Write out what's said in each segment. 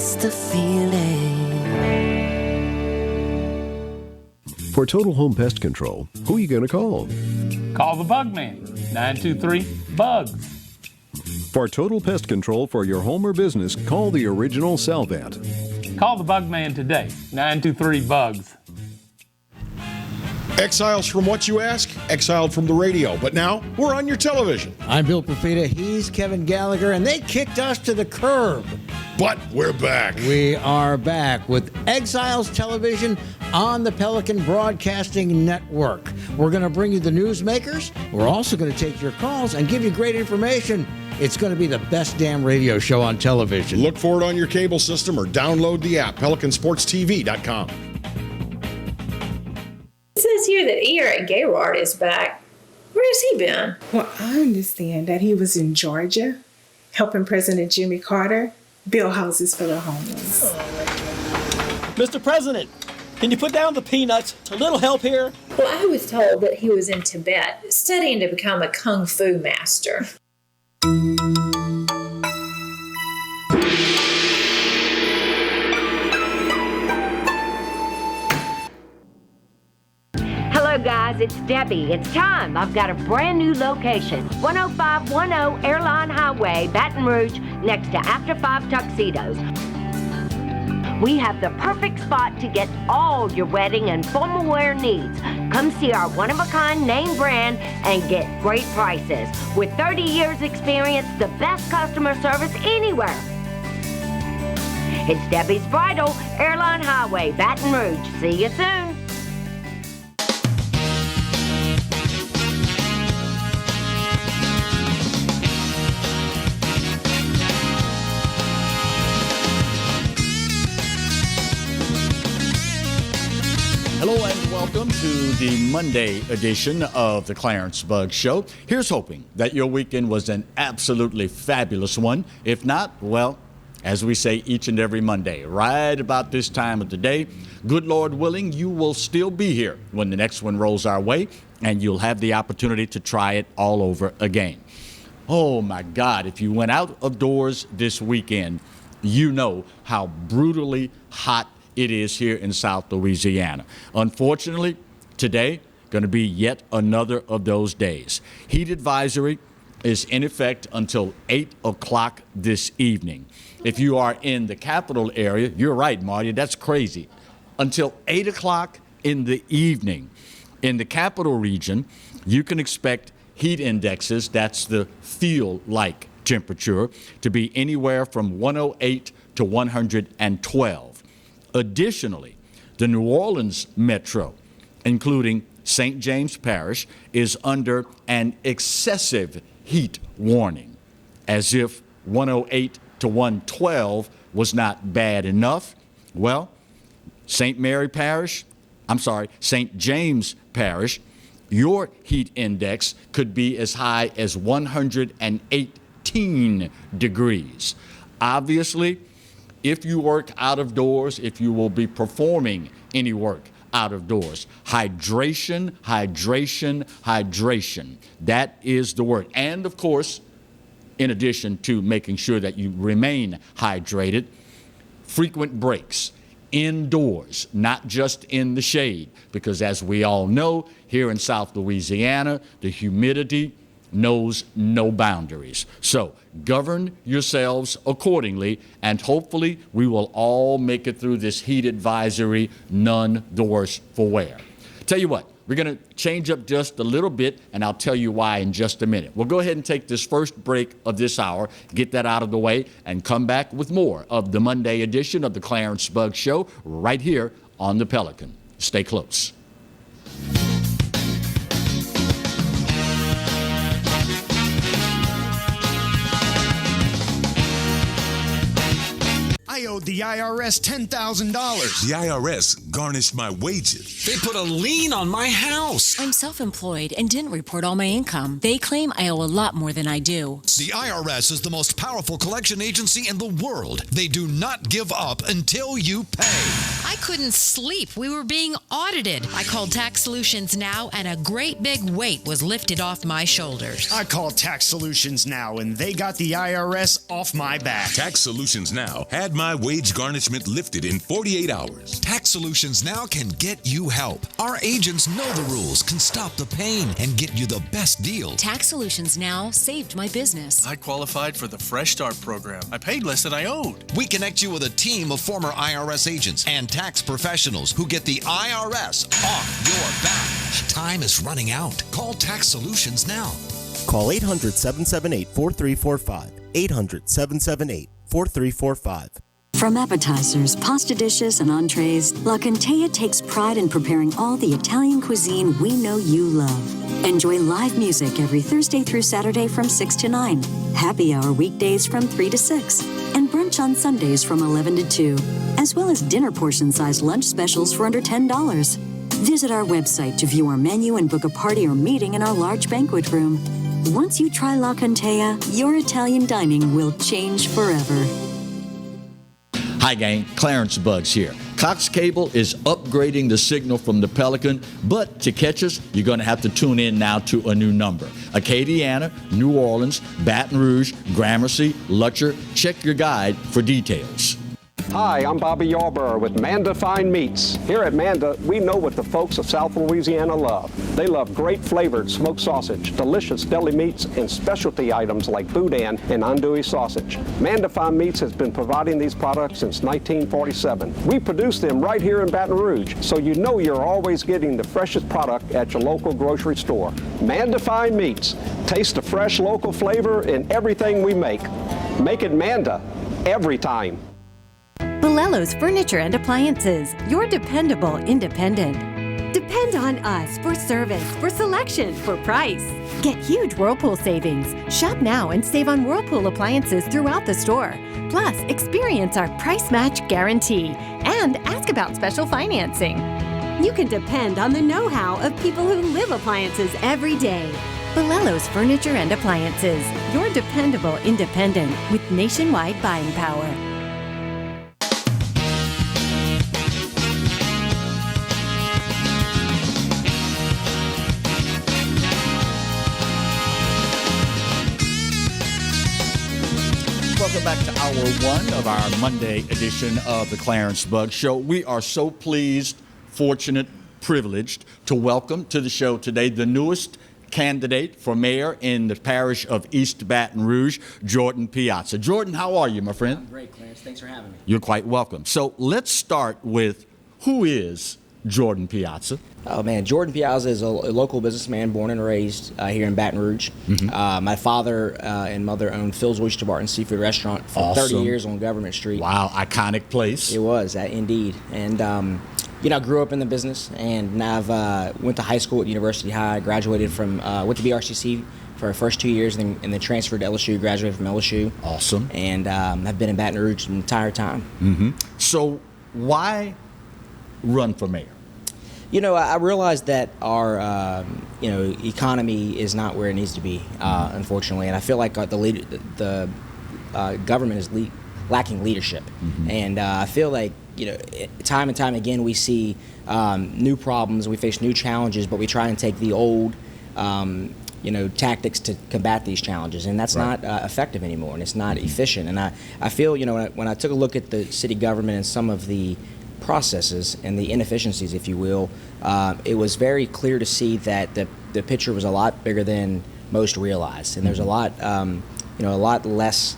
miss the feeling. For Total Home Pest Control, who are you going to call? Call the Bug Man, 923-BUGS. For total pest control for your home or business, call the original Salvant. Call the Bug Man today, 923-BUGS. Exiles from what you ask? Exiled from the radio. But now, we're on your television. I'm Bill Profita, he's Kevin Gallagher, and they kicked us to the curb. But we're back. We are back with Exiles Television on the Pelican Broadcasting Network. We're going to bring you the newsmakers. We're also going to take your calls and give you great information. It's going to be the best damn radio show on television. Look for it on your cable system or download the app, PelicanSportsTV.com. It says here that Eric Gaylord is back. Where has he been? Well, I understand that he was in Georgia helping President Jimmy Carter build houses for the homeless. Mr. President, can you put down the peanuts? A little help here? Well, I was told that he was in Tibet studying to become a kung fu master. Hello guys, it's Debbie. It's time. I've got a brand new location. 10510 Airline Highway, Baton Rouge, next to After 5 Tuxedos. We have the perfect spot to get all your wedding and formal wear needs. Come see our one-of-a-kind name brand and get great prices. With 30 years experience, the best customer service anywhere. It's Debbie's Bridal, Airline Highway, Baton Rouge. See you soon. Hello and welcome to the Monday edition of the Clarence Bug Show. Here's hoping that your weekend was an absolutely fabulous one. If not, well, as we say each and every Monday, right about this time of the day, good Lord willing, you will still be here when the next one rolls our way, and you'll have the opportunity to try it all over again. Oh my God, if you went out of doors this weekend, you know how brutally hot it is here in South Louisiana. Unfortunately, today, going to be yet another of those days. Heat advisory is in effect until 8 o'clock this evening. If you are in the capital area, you're right, Marty, that's crazy. Until 8 o'clock in the evening. In the capital region, you can expect heat indexes, that's the feel-like temperature, to be anywhere from 108 to 112. Additionally, the New Orleans metro, including St. James Parish, is under an excessive heat warning, as if 108 to 112 was not bad enough. Well, St. James Parish, your heat index could be as high as 118 degrees. Obviously, if you work out of doors, if you will be performing any work out of doors, hydration, hydration, hydration. That is the word. And of course, in addition to making sure that you remain hydrated, frequent breaks indoors, not just in the shade, because as we all know, here in South Louisiana, the humidity knows no boundaries. So govern yourselves accordingly, and hopefully we will all make it through this heat advisory none the worse for wear. Tell you what, we're going to change up just a little bit, and I'll tell you why in just a minute. We'll go ahead and take this first break of this hour, get that out of the way, and come back with more of the Monday edition of the Clarence Bug Show right here on the Pelican. Stay close. I owed the IRS $10,000. The IRS garnished my wages. They put a lien on my house. I'm self-employed and didn't report all my income. They claim I owe a lot more than I do. The IRS is the most powerful collection agency in the world. They do not give up until you pay. I couldn't sleep. We were being audited. I called Tax Solutions Now, and a great big weight was lifted off my shoulders. I called Tax Solutions Now, and they got the IRS off my back. Tax Solutions Now had my wage garnishment lifted in 48 hours. Tax Solutions Now can get you help. Our agents know the rules, can stop the pain, and get you the best deal. Tax Solutions Now saved my business. I qualified for the Fresh Start program. I paid less than I owed. We connect you with a team of former IRS agents and tax professionals who get the IRS off your back. Time is running out. Call Tax Solutions now. Call 800-778-4345. 800-778-4345. From appetizers, pasta dishes, and entrees, La Contea takes pride in preparing all the Italian cuisine we know you love. Enjoy live music every Thursday through Saturday from 6 to 9, happy hour weekdays from 3 to 6, and brunch on Sundays from 11 to 2, as well as dinner portion-sized lunch specials for under $10. Visit our website to view our menu and book a party or meeting in our large banquet room. Once you try La Contea, your Italian dining will change forever. Hi, gang. Clarence Bugs here. Cox Cable is upgrading the signal from the Pelican, but to catch us, you're going to have to tune in now to a new number. Acadiana, New Orleans, Baton Rouge, Gramercy, Lutcher. Check your guide for details. Hi, I'm Bobby Yarborough with Manda Fine Meats. Here at Manda, we know what the folks of South Louisiana love. They love great flavored smoked sausage, delicious deli meats, and specialty items like boudin and andouille sausage. Manda Fine Meats has been providing these products since 1947. We produce them right here in Baton Rouge, so you know you're always getting the freshest product at your local grocery store. Manda Fine Meats. Taste the fresh local flavor in everything we make. Make it Manda every time. O.L.O.'s Furniture and Appliances, your dependable independent. Depend on us for service, for selection, for price. Get huge Whirlpool savings. Shop now and save on Whirlpool appliances throughout the store. Plus, experience our price match guarantee and ask about special financing. You can depend on the know-how of people who live appliances every day. O.L.O.'s Furniture and Appliances, your dependable independent with nationwide buying power. Welcome back to hour one of our Monday edition of the Clarence Bug Show. We are so pleased, fortunate, privileged to welcome to the show today the newest candidate for mayor in the parish of East Baton Rouge, Jordan Piazza. Jordan, how are you, my friend? I'm great, Clarence. Thanks for having me. You're quite welcome. So let's start with, who is Jordan Piazza? Oh, man. Jordan Piazza is a local businessman born and raised here in Baton Rouge. Mm-hmm. My father and mother owned Phil's Oyster Bar and Seafood Restaurant for 30 years on Government Street. Wow, iconic place. It was, indeed. And, I grew up in the business, and now went to high school at University High, graduated from, went to BRCC for our first 2 years, and then transferred to LSU, graduated from LSU. Awesome. And I've been in Baton Rouge the entire time. Mm-hmm. So why run for mayor? I realized that our, economy is not where it needs to be, unfortunately, and I feel like the government is lacking leadership, and I feel like time and time again we see new problems, we face new challenges, but we try and take the old, tactics to combat these challenges, and that's not effective anymore, and it's not efficient. And I feel, when I took a look at the city government and some of the processes and the inefficiencies, if you will, it was very clear to see that the picture was a lot bigger than most realized, and there's a lot less.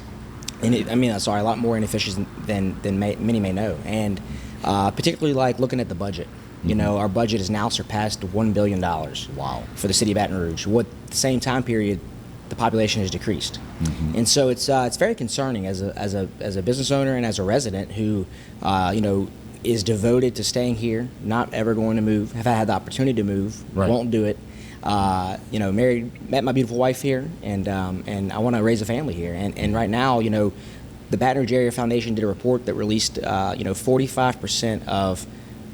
A lot more inefficient than many may know, and particularly like looking at the budget. Our budget has now surpassed $1 billion. Wow! For the city of Baton Rouge. What the same time period, the population has decreased, and so it's very concerning as a business owner and as a resident who, is devoted to staying here, not ever going to move. Have had the opportunity to move, won't do it. Met my beautiful wife here, and I want to raise a family here. And right now, the Baton Rouge Area Foundation did a report that released, 45% of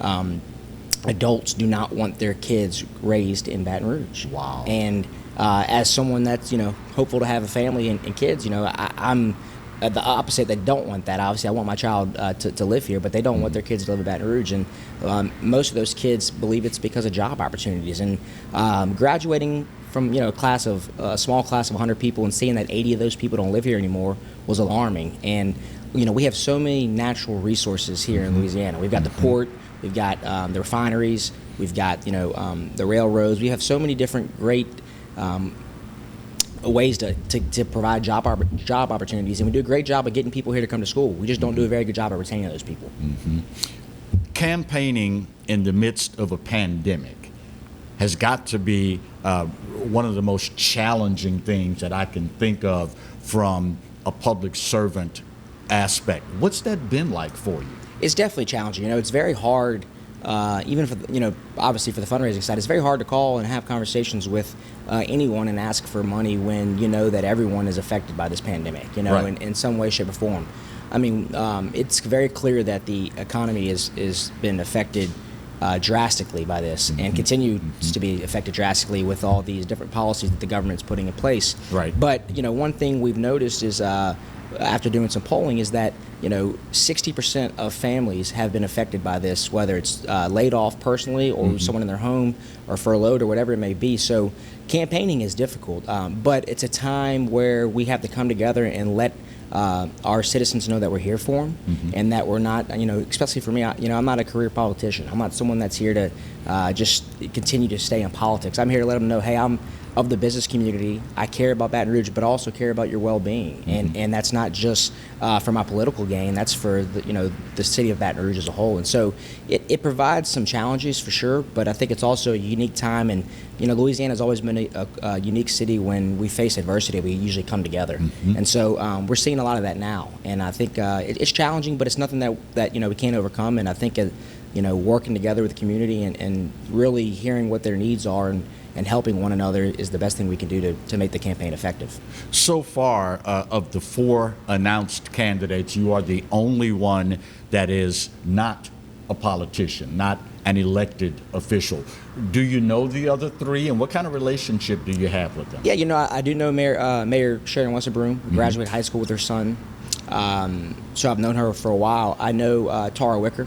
adults do not want their kids raised in Baton Rouge. Wow. And as someone that's, hopeful to have a family and kids, I'm the opposite. They don't want that. Obviously, I want my child to live here, but they don't want their kids to live in Baton Rouge. And most of those kids believe it's because of job opportunities. And graduating from a small class of 100 people and seeing that 80 of those people don't live here anymore was alarming. And we have so many natural resources here in Louisiana. We've got the port, we've got the refineries, we've got the railroads. We have so many different great ways to provide job opportunities, and we do a great job of getting people here to come to school. We just don't do a very good job of retaining those people. Campaigning in the midst of a pandemic has got to be one of the most challenging things that I can think of from a public servant aspect. What's that been like for you? It's definitely challenging. It's very hard. Even for obviously for the fundraising side, it's very hard to call and have conversations with anyone and ask for money when you know that everyone is affected by this pandemic, Right. in some way, shape, or form. I mean, it's very clear that the economy is been affected drastically by this, and continues to be affected drastically with all these different policies that the government's putting in place. Right. But one thing we've noticed is after doing some polling is that 60% of families have been affected by this, whether it's laid off personally or someone in their home or furloughed or whatever it may be. So campaigning is difficult, but it's a time where we have to come together and let our citizens know that we're here for them, and that we're not, especially for me, I'm not a career politician. I'm not someone that's here to just continue to stay in politics. I'm here to let them know, hey, I'm of the business community. I care about Baton Rouge, but also care about your well-being, and that's not just for my political gain. That's for the city of Baton Rouge as a whole. And so it provides some challenges for sure, but I think it's also a unique time. And Louisiana has always been a unique city. When we face adversity, we usually come together, and so we're seeing a lot of that now. And I think it's challenging, but it's nothing that we can't overcome. And I think working together with the community and really hearing what their needs are and helping one another is the best thing we can do to make the campaign effective. So far, of the 4 announced candidates, you are the only one that is not a politician, not an elected official. Do you know the other 3, and what kind of relationship do you have with them? Yeah, I do know Mayor Sharon Wesselbroom. Graduated high school with her son, so I've known her for a while. I know Tara Wicker,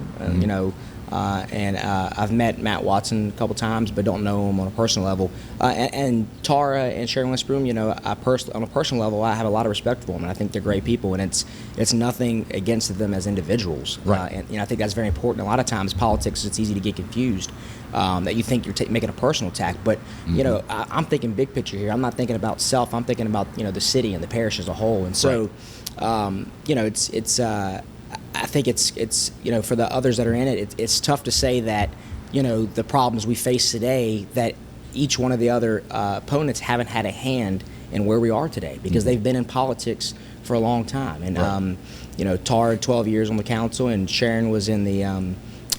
and I've met Matt Watson a couple times, but don't know him on a personal level. And Tara and Sharon Westbroom, on a personal level, I have a lot of respect for them, and I think they're great people. And it's nothing against them as individuals. Right. And I think that's very important. A lot of times, politics, it's easy to get confused. That you think you're making a personal attack, but I'm thinking big picture here. I'm not thinking about self. I'm thinking about the city and the parish as a whole. And so, I think it's for the others that are in it, it's tough to say that the problems we face today, that each one of the other opponents haven't had a hand in where we are today, because they've been in politics for a long time. And Tara had 12 years on the council, and Sharon was in the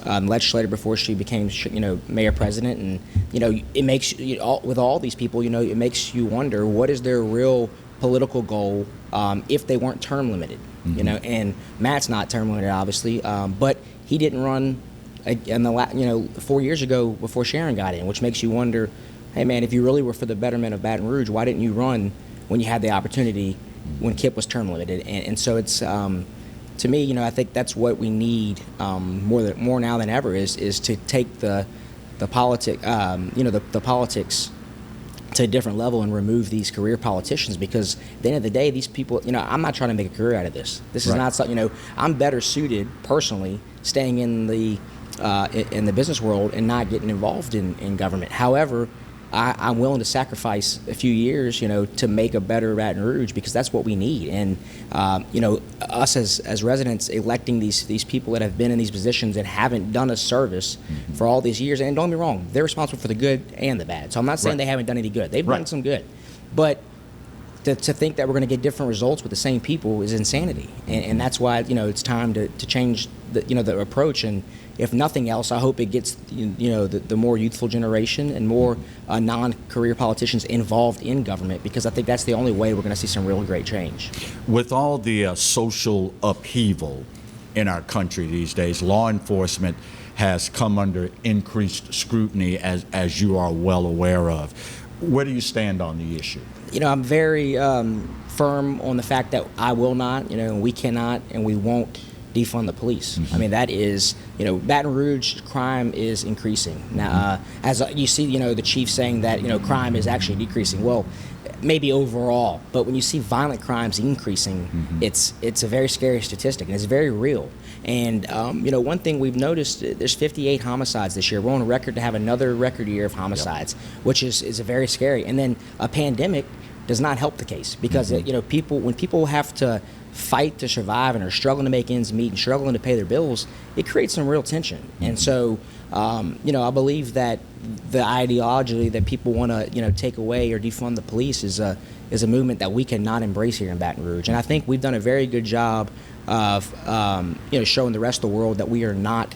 legislature before she became mayor president. And it makes with all these people, it makes you wonder, what is their real political goal if they weren't term limited. And Matt's not term limited, obviously, but he didn't run in the 4 years ago before Sharon got in, which makes you wonder, hey man, if you really were for the betterment of Baton Rouge, why didn't you run when you had the opportunity when Kip was term limited? And so it's to me, I think that's what we need more now than ever is to take the politics to a different level and remove these career politicians, because at the end of the day, these people, I'm not trying to make a career out of this. This is not something, I'm better suited personally staying in the business world and not getting involved in government. However, I'm willing to sacrifice a few years, to make a better Baton Rouge, because that's what we need. And us as residents electing these people that have been in these positions and haven't done a service for all these years. And don't get me wrong, they're responsible for the good and the bad. So I'm not saying they haven't done any good. They've done some good, but to think that we're going to get different results with the same people is insanity. And that's why it's time to change the approach. And if nothing else, I hope it gets the more youthful generation and more non-career politicians involved in government, because I think that's the only way we're going to see some real great change. With all the social upheaval in our country these days, law enforcement has come under increased scrutiny, as you are well aware of. Where do you stand on the issue? I'm very firm on the fact that I will not, we cannot and we won't defund the police. I mean, that is, Baton Rouge crime is increasing. Now, as you see, the chief saying that, crime is actually decreasing. Well, maybe overall, but when you see violent crimes increasing, it's a very scary statistic, and it's very real. And, one thing we've noticed, there's 58 homicides this year. We're on record to have another record year of homicides, which is very scary. And then a pandemic does not help the case because, when people have to fight to survive and are struggling to make ends meet and struggling to pay their bills, it creates some real tension. And so, I believe that the ideology that people want to, take away or defund the police is a movement that we cannot embrace here in Baton Rouge. And I think we've done a very good job of, showing the rest of the world that we are not,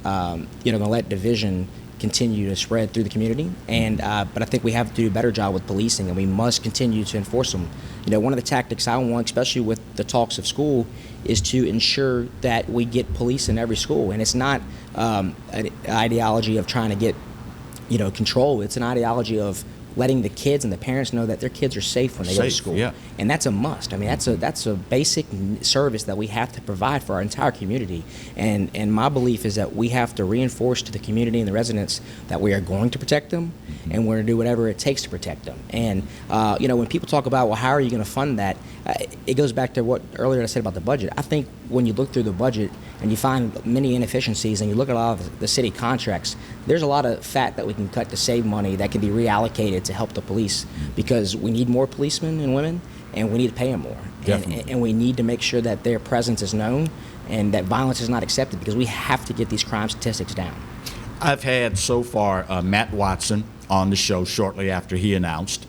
going to let division continue to spread through the community. And but I think we have to do a better job with policing, and we must continue to enforce them. One of the tactics I want, especially with the talks of school, is to ensure that we get police in every school. And it's not an ideology of trying to get, control. It's an ideology of letting the kids and the parents know that their kids are safe when they go to school. Yeah. And that's a must. I mean, that's a basic service that we have to provide for our entire community. And my belief is that we have to reinforce to the community and the residents that we are going to protect them, and we're going to do whatever it takes to protect them. And, when people talk about, well, how are you going to fund that? It goes back to what earlier I said about the budget. I think when you look through the budget and you find many inefficiencies and you look at a lot of the city contracts, there's a lot of fat that we can cut to save money that can be reallocated to help the police, because we need more policemen and women, and we need to pay them more. And we need to make sure that their presence is known and that violence is not accepted, because we have to get these crime statistics down. I've had so far Matt Watson on the show shortly after he announced.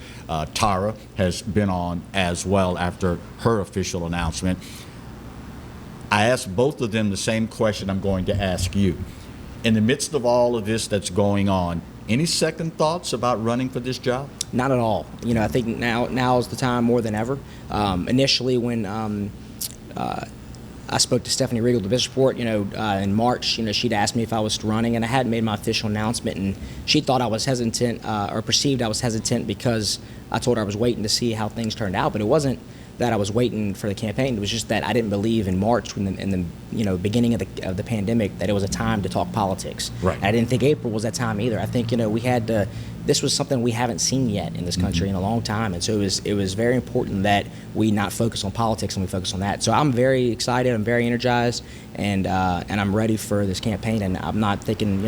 Tara has been on as well after her official announcement. I asked both of them the same question I'm going to ask you. In the midst of all of this that's going on, any second thoughts about running for this job? Not at all. I think now is the time more than ever. Initially, when I spoke to Stephanie Regal, the business report, in March, she'd asked me if I was running, and I hadn't made my official announcement, and she thought I was hesitant, or perceived I was hesitant because I told her I was waiting to see how things turned out. But it wasn't that I was waiting for the campaign. It was just that I didn't believe in March, in the beginning of the pandemic, that it was a time to talk politics. Right. And I didn't think April was that time either. I think we had to. This was something we haven't seen yet in this country in a long time, and so it was very important that we not focus on politics and we focus on that. So I'm very excited. I'm very energized, and I'm ready for this campaign. And I'm not thinking,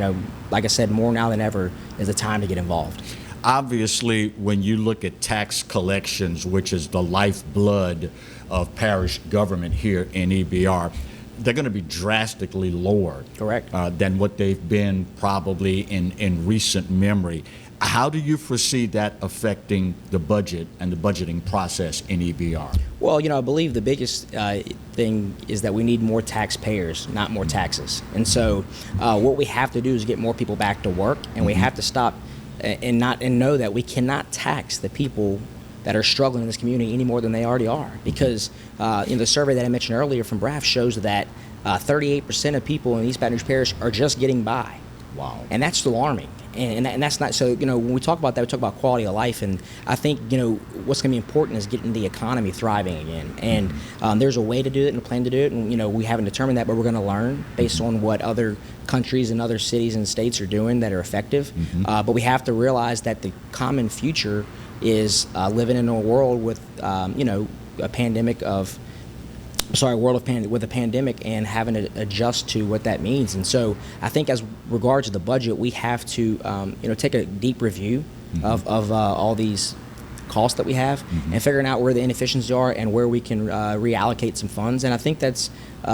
like I said, more now than ever is the time to get involved. Obviously, when you look at tax collections, which is the lifeblood of parish government here in EBR, they're going to be drastically lower, correct, than what they've been probably in recent memory. How do you foresee that affecting the budget and the budgeting process in EBR? Well, I believe the biggest thing is that we need more taxpayers, not more taxes. And so what we have to do is get more people back to work, and we have to stop and know that we cannot tax the people that are struggling in this community any more than they already are. Because the survey that I mentioned earlier from BRAF shows that 38% of people in East Baton Rouge Parish are just getting by. Wow. And that's alarming. And that's not, so, when we talk about that, we talk about quality of life. And I think, what's going to be important is getting the economy thriving again. And there's a way to do it and a plan to do it. And, we haven't determined that, but we're going to learn based on what other countries and other cities and states are doing that are effective. But we have to realize that the common future is living in a world with, a pandemic of, with a pandemic, and having to adjust to what that means. And so I think as regards to the budget, we have to, take a deep review of all these costs that we have, and figuring out where the inefficiencies are and where we can reallocate some funds. And I think that's, with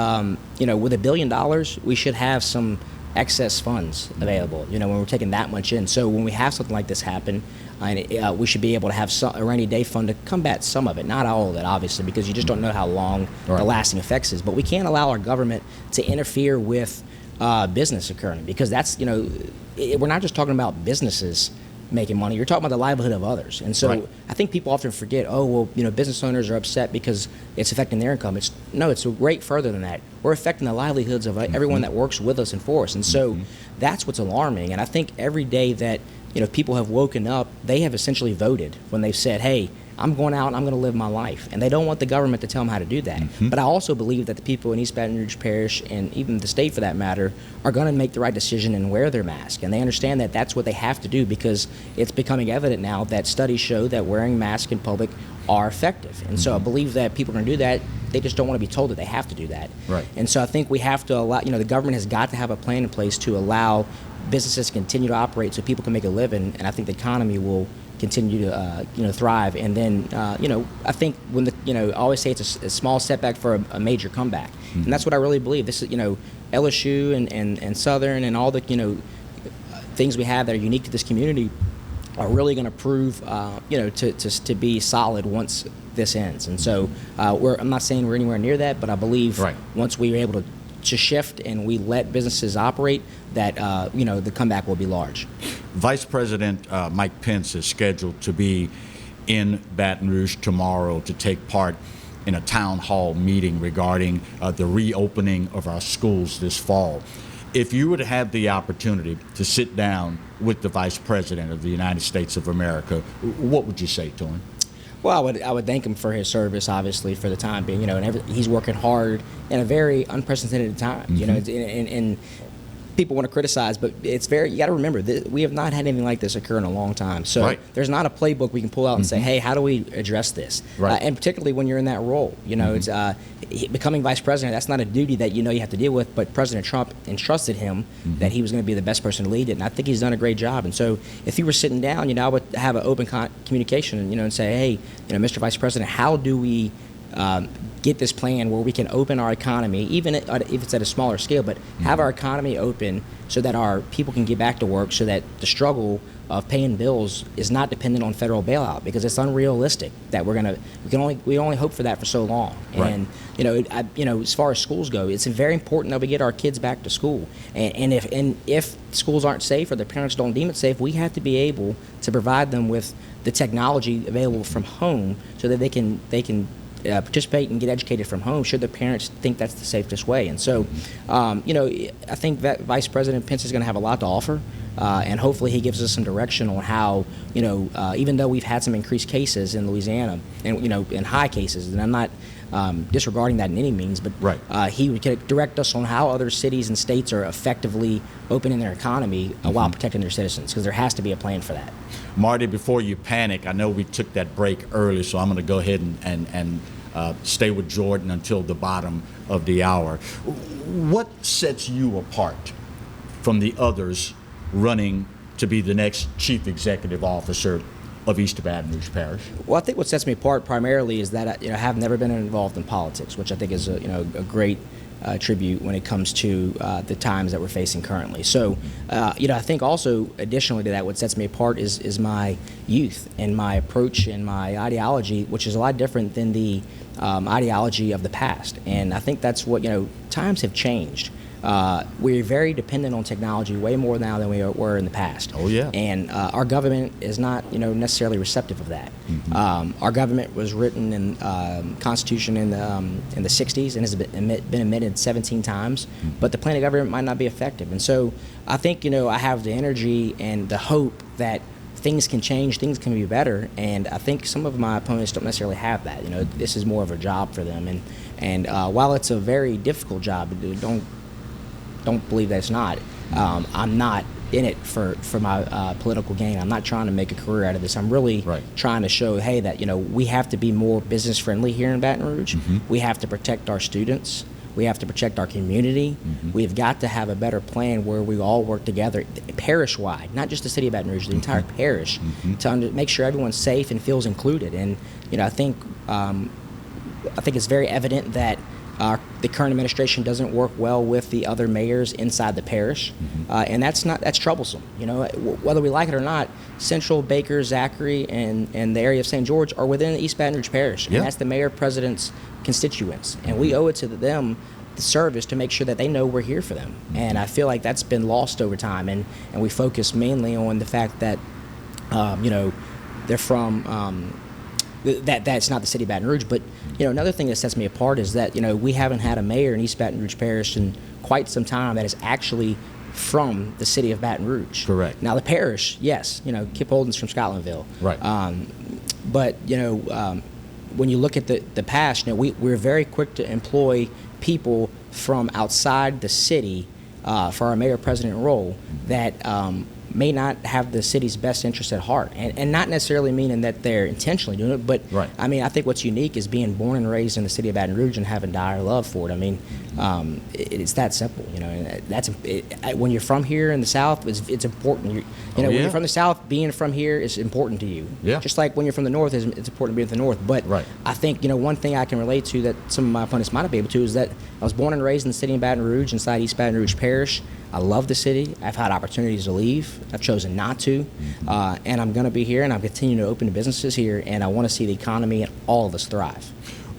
$1 billion, we should have some excess funds available, when we're taking that much in. So when we have something like this happen, we should be able to have a rainy day fund to combat some of it, not all of it, obviously, because you just don't know how long the lasting effects is. But we can't allow our government to interfere with business occurring, because that's, we're not just talking about businesses making money. You're talking about the livelihood of others. And so I think people often forget, business owners are upset because it's affecting their income. It's way further than that. We're affecting the livelihoods of everyone that works with us and for us. And so that's what's alarming. And I think every day that, people have woken up, they have essentially voted when they've said, hey, I'm going out and I'm going to live my life. And they don't want the government to tell them how to do that. But I also believe that the people in East Baton Rouge Parish, and even the state for that matter, are going to make the right decision and wear their mask. And they understand that that's what they have to do, because it's becoming evident now that studies show that wearing masks in public are effective. And so I believe that people are going to do that. They just don't want to be told that they have to do that. Right. And so I think we have to allow, the government has got to have a plan in place to allow businesses to continue to operate so people can make a living. And I think the economy will continue to thrive. And then I think when I always say it's a small setback for a major comeback, and that's what I really believe. This is LSU and Southern and all the things we have that are unique to this community are really going to prove to be solid once this ends. And so I'm not saying we're anywhere near that, but I believe once we're able to shift and we let businesses operate, that the comeback will be large. Vice President Mike Pence is scheduled to be in Baton Rouge tomorrow to take part in a town hall meeting regarding the reopening of our schools this fall. If you were to have the opportunity to sit down with the Vice President of the United States of America, what would you say to him? Well, I would thank him for his service, obviously, for the time being. And he's working hard in a very unprecedented time. And people want to criticize, but you got to remember that we have not had anything like this occur in a long time. So there's not a playbook we can pull out and say, hey, how do we address this? And particularly when you're in that role, it's becoming vice president. That's not a duty that you have to deal with, but President Trump entrusted him that he was going to be the best person to lead it, and I think he's done a great job. And so if he were sitting down, I would have an open communication, and say, hey, Mr. Vice President, how do we get this plan where we can open our economy, even if it's at a smaller scale, but have our economy open so that our people can get back to work, so that the struggle of paying bills is not dependent on federal bailout, because it's unrealistic that we only hope for that for so long. And as far as schools go, it's very important that we get our kids back to school. And if schools aren't safe or their parents don't deem it safe, we have to be able to provide them with the technology available from home so that they can participate and get educated from home should the parents think that's the safest way. And so, I think that Vice President Pence is going to have a lot to offer, and hopefully he gives us some direction on how, even though we've had some increased cases in Louisiana and, in high cases, and I'm not disregarding that in any means, but he would direct us on how other cities and states are effectively opening their economy while protecting their citizens, because there has to be a plan for that. Marty, before you panic, I know we took that break early, so I'm going to go ahead and stay with Jordan until the bottom of the hour. What sets you apart from the others running to be the next chief executive officer of East Baton Rouge Parish? Well, I think what sets me apart primarily is that I have never been involved in politics, which I think is a great tribute when it comes to the times that we're facing currently. So, I think also additionally to that, what sets me apart is my youth and my approach and my ideology, which is a lot different than the ideology of the past. And I think that's what, times have changed. We're very dependent on technology way more now than we were in the past. Oh, yeah. And our government is not, necessarily receptive of that. Our government was written in Constitution in the 60s and has been amended 17 times, but the plan of government might not be effective. And so I think, I have the energy and the hope that things can change, things can be better, and I think some of my opponents don't necessarily have that. This is more of a job for them, and while it's a very difficult job, don't believe that it's not. I'm not in it for my political gain. I'm not trying to make a career out of this. I'm really trying to show, hey, that we have to be more business friendly here in Baton Rouge. We have to protect our students. We have to protect our community. We've got to have a better plan where we all work together, parish-wide, not just the city of Baton Rouge, the entire parish, to make sure everyone's safe and feels included. And I think it's very evident that the current administration doesn't work well with the other mayors inside the parish, and that's troublesome. Whether we like it or not, Central, Baker, Zachary, and the area of St. George are within the East Baton Rouge Parish, and that's the mayor president's constituents, and we owe it to them, the service, to make sure that they know we're here for them. And I feel like that's been lost over time, and we focus mainly on the fact that They're from that's not the city of Baton Rouge. But another thing that sets me apart is that we haven't had a mayor in East Baton Rouge Parish in quite some time that is actually from the city of Baton Rouge. Correct. Now the parish, yes, Kip Holden's from Scotlandville. Right. But when you look at the past, we're very quick to employ people from outside the city for our mayor-president role that may not have the city's best interest at heart, and not necessarily meaning that they're intentionally doing it, but right. I mean, I think what's unique is being born and raised in the city of Baton Rouge and having dire love for it. I mean, it's that simple, and when you're from here in the South, it's important. When you're from the South, being from here is important to you. Yeah. Just like when you're from the North, it's important to be in the North. But right. I think one thing I can relate to that some of my opponents might not be able to is that I was born and raised in the city of Baton Rouge, inside East Baton Rouge Parish. I love the city. I've had opportunities to leave. I've chosen not to. And I'm going to be here, and I'm continuing to open businesses here, and I want to see the economy and all of us thrive.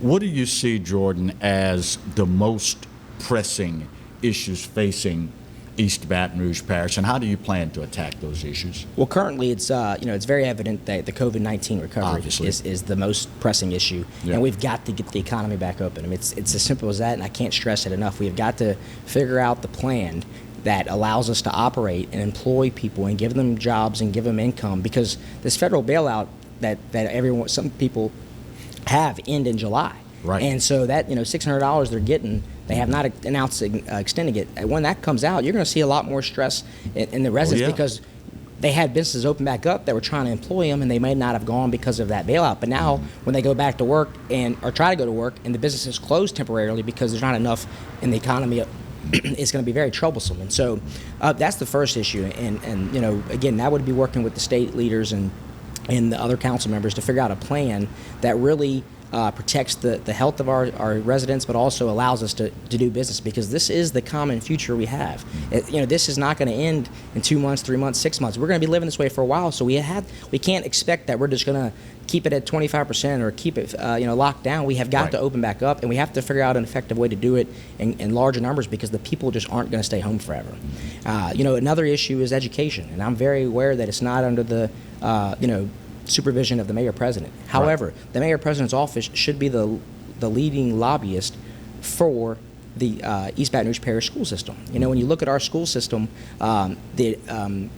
What do you see, Jordan, as the most pressing issues facing East Baton Rouge Parish, and how do you plan to attack those issues? Well, currently it's it's very evident that the COVID-19 recovery is the most pressing issue, and we've got to get the economy back open. I mean, it's as simple as that, and I can't stress it enough. We've got to figure out the plan that allows us to operate and employ people and give them jobs and give them income, because this federal bailout that some people have end in July. Right. And so that $600 they're getting, they have not announced extending it. When that comes out, you're going to see a lot more stress in the residents because they had businesses open back up that were trying to employ them, and they may not have gone because of that bailout. But now, when they go back to work or try to go to work, and the business is closed temporarily because there's not enough in the economy, it's going to be very troublesome. And so that's the first issue. And again, that would be working with the state leaders and the other council members to figure out a plan that really protects the health of our residents, but also allows us to do business, because this is the common future we have. This is not going to end in 2 months, 3 months, 6 months. We're going to be living this way for a while, so we can't expect that we're just going to keep it at 25% or keep it locked down. We have got to open back up, and we have to figure out an effective way to do it in larger numbers, because the people just aren't going to stay home forever. Another issue is education, and I'm very aware that it's not under the supervision of the mayor-president. However, the mayor-president's office should be the leading lobbyist for the East Baton Rouge Parish school system. When you look at our school system, the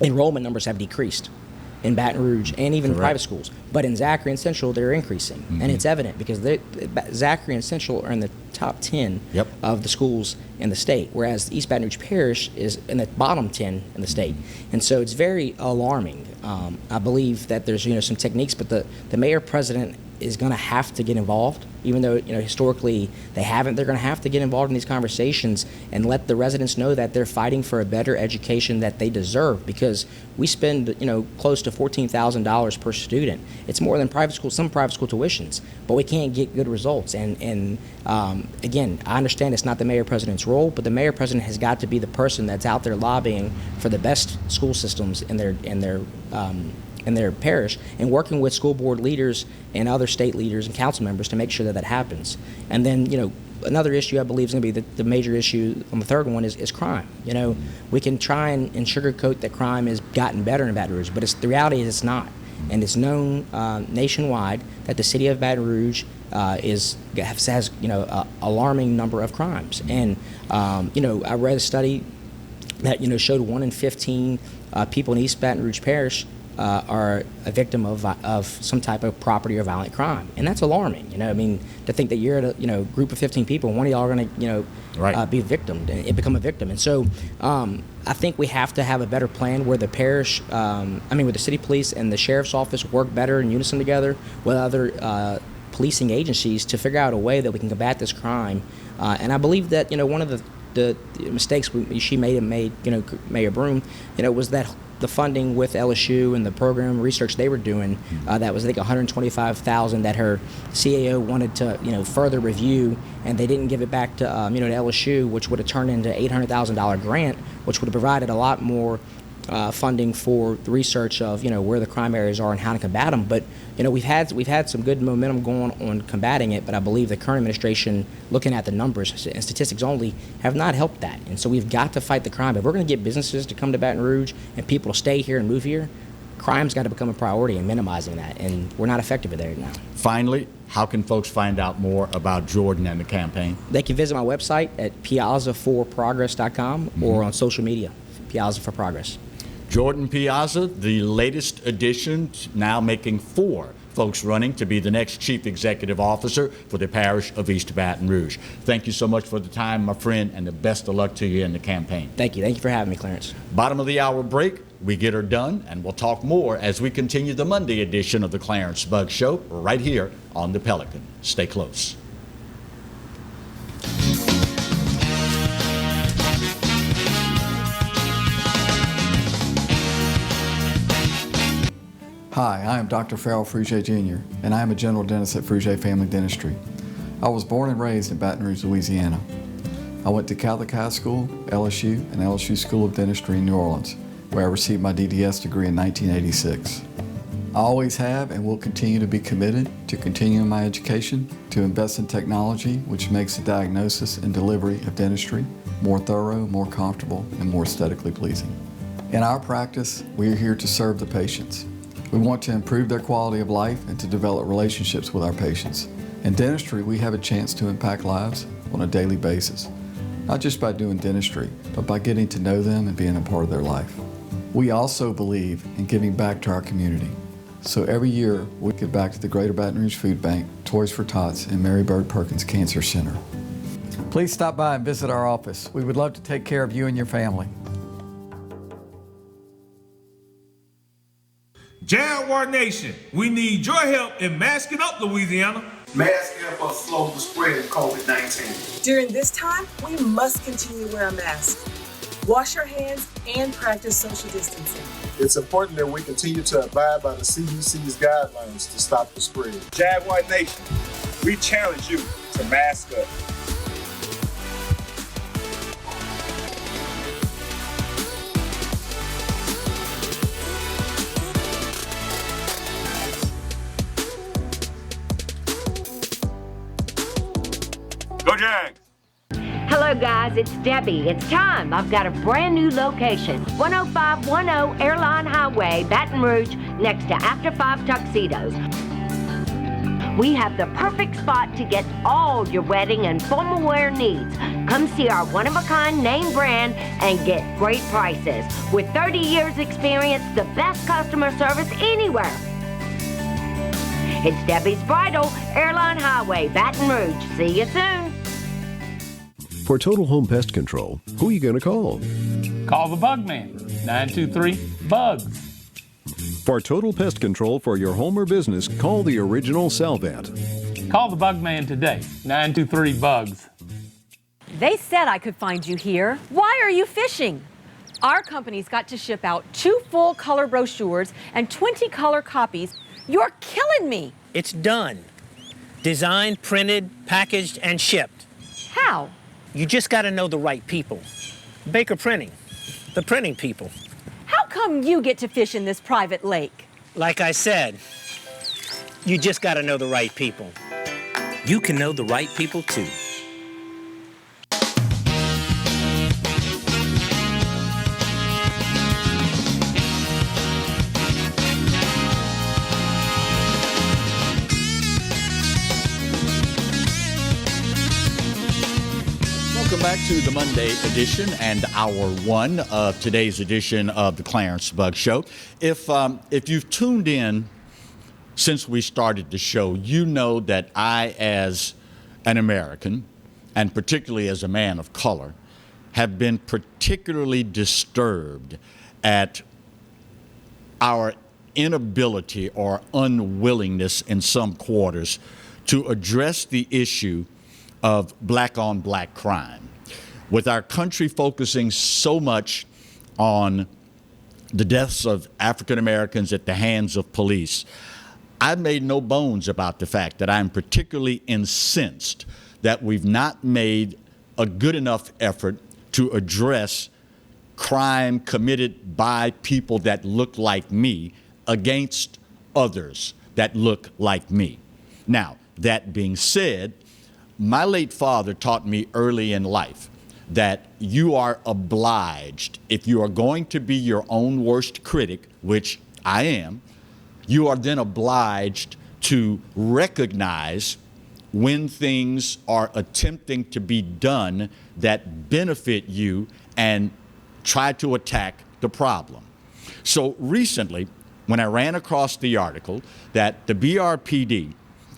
enrollment numbers have decreased in Baton Rouge and even private schools. But in Zachary and Central, they're increasing. And it's evident because Zachary and Central are in the top 10 of the schools in the state, whereas East Baton Rouge Parish is in the bottom 10 in the state. And so it's very alarming. I believe that there's some techniques, but the mayor-president is going to have to get involved, even though historically they haven't. They're going to have to get involved in these conversations and let the residents know that they're fighting for a better education that they deserve, because we spend close to $14,000 per student. It's more than some private school tuitions, but we can't get good results. And again, I understand it's not the mayor-president's role, but the mayor-president has got to be the person that's out there lobbying for the best school systems in their parish, and working with school board leaders and other state leaders and council members to make sure that happens. And then, another issue I believe is going to be the major issue on the third one is crime. We can try and sugarcoat that crime has gotten better in Baton Rouge, but the reality is it's not. And it's known nationwide that the city of Baton Rouge has a alarming number of crimes. And I read a study that showed 1 in 15 people in East Baton Rouge Parish are a victim of some type of property or violent crime, and that's alarming. To think that you're at a group of 15 people, and one of y'all are going to be victimed and become a victim. And so I think we have to have a better plan where the parish, where the city police and the sheriff's office work better in unison together with other policing agencies to figure out a way that we can combat this crime. And I believe that one of the mistakes she made, Mayor Broom, was that the funding with LSU and the program research they were doing, that was I think $125,000 that her CAO wanted to further review, and they didn't give it back to to LSU, which would have turned into $800,000 grant, which would have provided a lot more funding for the research of where the crime areas are and how to combat them. But we've had some good momentum going on combating it, but I believe the current administration, looking at the numbers and statistics only, have not helped that. And so we've got to fight the crime. If we're going to get businesses to come to Baton Rouge and people to stay here and move here, crime's got to become a priority in minimizing that, and we're not effective at that now. Finally, how can folks find out more about Jordan and the campaign? They can visit my website at piazzaforprogress.com or on social media, Piazza for Progress. Jordan Piazza, the latest addition, now making 4 folks running to be the next Chief Executive Officer for the parish of East Baton Rouge. Thank you so much for the time, my friend, and the best of luck to you in the campaign. Thank you. Thank you for having me, Clarence. Bottom of the hour break. We get her done, and we'll talk more as we continue the Monday edition of the Clarence Bug Show right here on the Pelican. Stay close. Hi, I am Dr. Farrell Rouge Jr., and I am a general dentist at Rouge Family Dentistry. I was born and raised in Baton Rouge, Louisiana. I went to Catholic High School, LSU, and LSU School of Dentistry in New Orleans, where I received my DDS degree in 1986. I always have and will continue to be committed to continuing my education, to invest in technology which makes the diagnosis and delivery of dentistry more thorough, more comfortable, and more aesthetically pleasing. In our practice, we are here to serve the patients. We want to improve their quality of life and to develop relationships with our patients. In dentistry, we have a chance to impact lives on a daily basis, not just by doing dentistry, but by getting to know them and being a part of their life. We also believe in giving back to our community. So every year, we give back to the Greater Baton Rouge Food Bank, Toys for Tots, and Mary Bird Perkins Cancer Center. Please stop by and visit our office. We would love to take care of you and your family. Jaguar Nation, we need your help in masking up Louisiana. Masks help us slow the spread of COVID-19. During this time, we must continue to wear a mask, wash our hands, and practice social distancing. It's important that we continue to abide by the CDC's guidelines to stop the spread. Jaguar Nation, we challenge you to mask up. Go Jags! Hello guys, it's Debbie. It's time. I've got a brand new location. 10510 Airline Highway, Baton Rouge, next to After 5 Tuxedos. We have the perfect spot to get all your wedding and formal wear needs. Come see our one-of-a-kind name brand and get great prices. With 30 years experience, the best customer service anywhere. It's Debbie's Bridal, Airline Highway, Baton Rouge. See you soon. For total home pest control, who are you going to call? Call the Bug Man, 923-BUGS. For total pest control for your home or business, call the original Salvant. Call the Bug Man today, 923-BUGS. They said I could find you here. Why are you fishing? Our company's got to ship out 2 full color brochures and 20 color copies. You're killing me. It's done. Designed, printed, packaged, and shipped. How? You just got to know the right people. Baker Printing, the printing people. How come you get to fish in this private lake? Like I said, you just got to know the right people. You can know the right people too. Welcome back to the Monday edition and hour 1 of today's edition of the Clarence Bug Show. If you've tuned in since we started the show, you know that I, as an American, and particularly as a man of color, have been particularly disturbed at our inability or unwillingness in some quarters to address the issue of black-on-black crime. With our country focusing so much on the deaths of African Americans at the hands of police, I've made no bones about the fact that I'm particularly incensed that we've not made a good enough effort to address crime committed by people that look like me against others that look like me. Now, that being said, my late father taught me early in life that you are obliged, if you are going to be your own worst critic, which I am, you are then obliged to recognize when things are attempting to be done that benefit you and try to attack the problem. So recently, when I ran across the article that the BRPD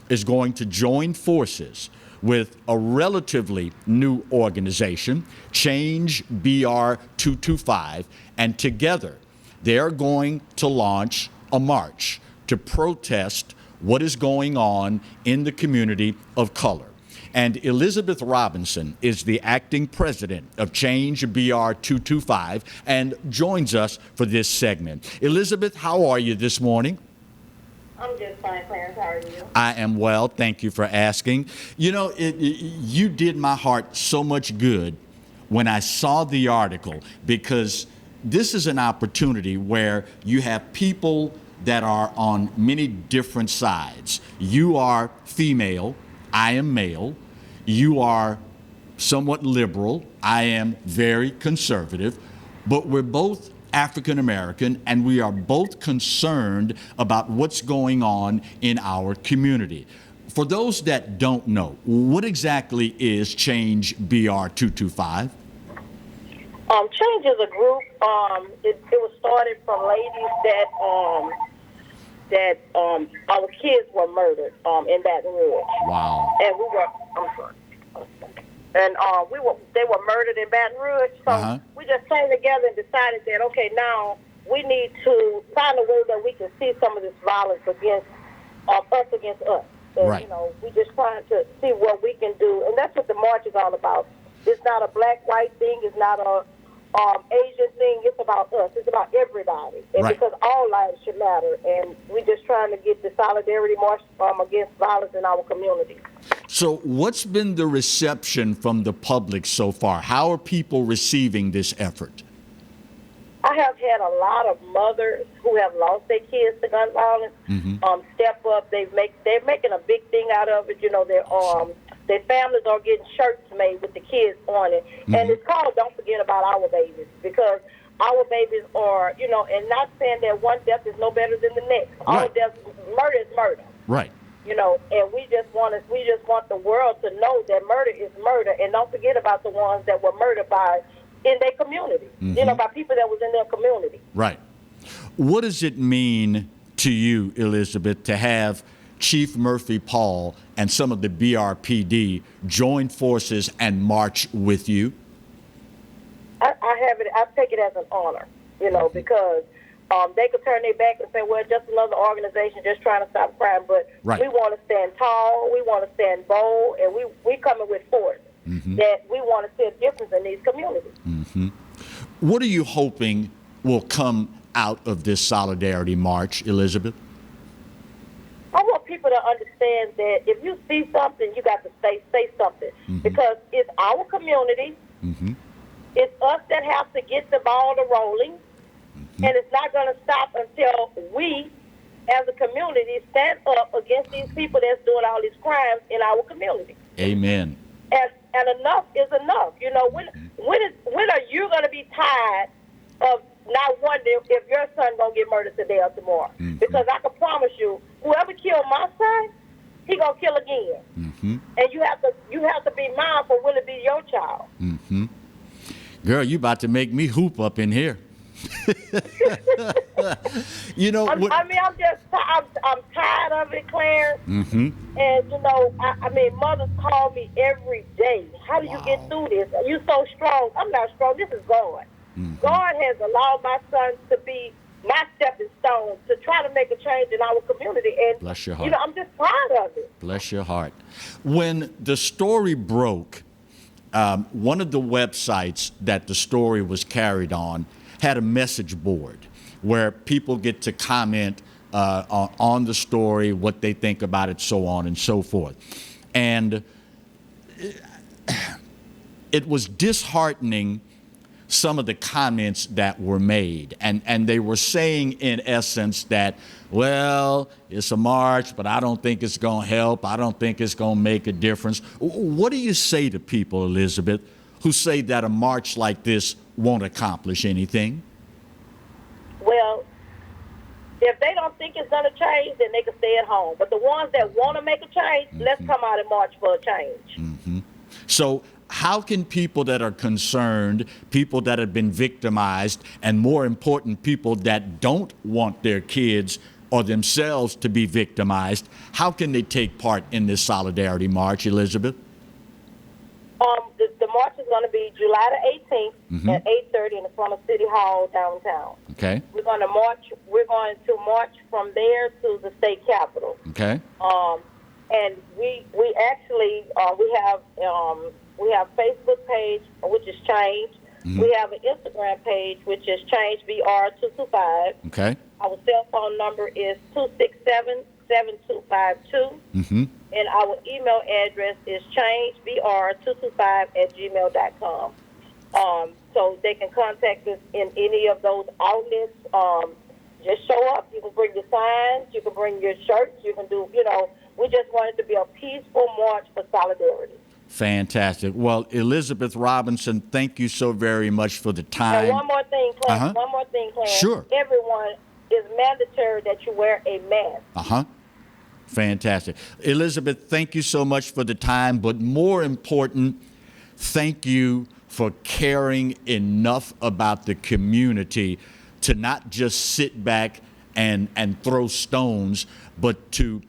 is going to join forces with a relatively new organization, Change BR 225, and together they're going to launch a march to protest what is going on in the community of color. And Elizabeth Robinson is the acting president of Change BR 225 and joins us for this segment. Elizabeth, how are you this morning? I'm just fine, Clarence. How are you? I am well. Thank you for asking. You know, you did my heart so much good when I saw the article, because this is an opportunity where you have people that are on many different sides. You are female, I am male. You are somewhat liberal, I am very conservative, but we're both African American, and we are both concerned about what's going on in our community. For those that don't know, what exactly is Change BR 225? Change is a group. It was started from ladies that our kids were murdered in Baton Rouge. Wow. And we were. I'm sorry. And they were murdered in Baton Rouge. So we just came together and decided that, okay, now we need to find a way that we can see some of this violence against us against us. And, right. You know, we just trying to see what we can do, and that's what the march is all about. It's not a black-white thing. It's not a Asian thing. It's about us. It's about everybody, and right. Because all lives should matter, and we just trying to get the solidarity march against violence in our community. So what's been the reception from the public so far? How are people receiving this effort? I have had a lot of mothers who have lost their kids to gun violence step up. They're making a big thing out of it. You know, their families are getting shirts made with the kids on it. And it's called Don't Forget About Our Babies, because our babies are, you know, and not saying that one death is no better than the next. All deaths, murder is murder. Right. You know, and we just want the world to know that murder is murder, and don't forget about the ones that were murdered in their community, you know, by people that was in their community. Right. What does it mean to you, Elizabeth, to have Chief Murphy Paul and some of the BRPD join forces and march with you? I take it as an honor, you know, because they could turn their back and say, well, just another organization just trying to stop crime. But we want to stand tall, we want to stand bold, and we coming with force. That we want to see a difference in these communities. What are you hoping will come out of this solidarity march, Elizabeth? I want people to understand that if you see something, you got to say something, because it's our community. It's us that have to get the ball rolling, and it's not going to stop until we, as a community, stand up against these people that's doing all these crimes in our community. Amen. And enough is enough. You know, when are you going to be tired of not wondering if your son going to get murdered today or tomorrow? Because I can promise you, whoever killed my son, he going to kill again. And you have to be mindful, will it be your child? Girl, you about to make me hoop up in here. You know, I'm tired of it, Clarence. And you know, I mean, mothers call me every day. How do you get through this? Are you so strong? I'm not strong. This is God. God has allowed my son to be my stepping stone to try to make a change in our community. And bless your heart. You know, I'm just proud of it. Bless your heart. When the story broke, one of the websites that the story was carried on had a message board where people get to comment on the story, what they think about it, so on and so forth. And it was disheartening, some of the comments that were made. And they were saying, in essence, that, well, it's a march, but I don't think it's going to help. I don't think it's going to make a difference. What do you say to people, Elizabeth, who say that a march like this won't accomplish anything? Well, If they don't think it's going to change, then they can stay at home. But the ones that want to make a change, let's come out and march for a change. So how can people that are concerned, people that have been victimized, and more important, people that don't want their kids or themselves to be victimized, how can they take part in this solidarity march, Elizabeth? The march is going to be July the 18th at 8:30 in the front of City Hall downtown. Okay. We're going to march from there to the state capitol. Okay. And we actually we have Facebook page, which is changed. We have an Instagram page, which is changed BR225. Okay. Our cell phone number is 267-7252. And our email address is changebr225@gmail.com. So they can contact us in any of those outlets. Just show up. You can bring your signs. You can bring your shirts. You can do, we just want it to be a peaceful march for solidarity. Fantastic. Well, Elizabeth Robinson, thank you so very much for the time. And one more thing, Clarence. Sure. Everyone is mandatory that you wear a mask. Fantastic. Elizabeth, thank you so much for the time, but more important, thank you for caring enough about the community to not just sit back and throw stones, but to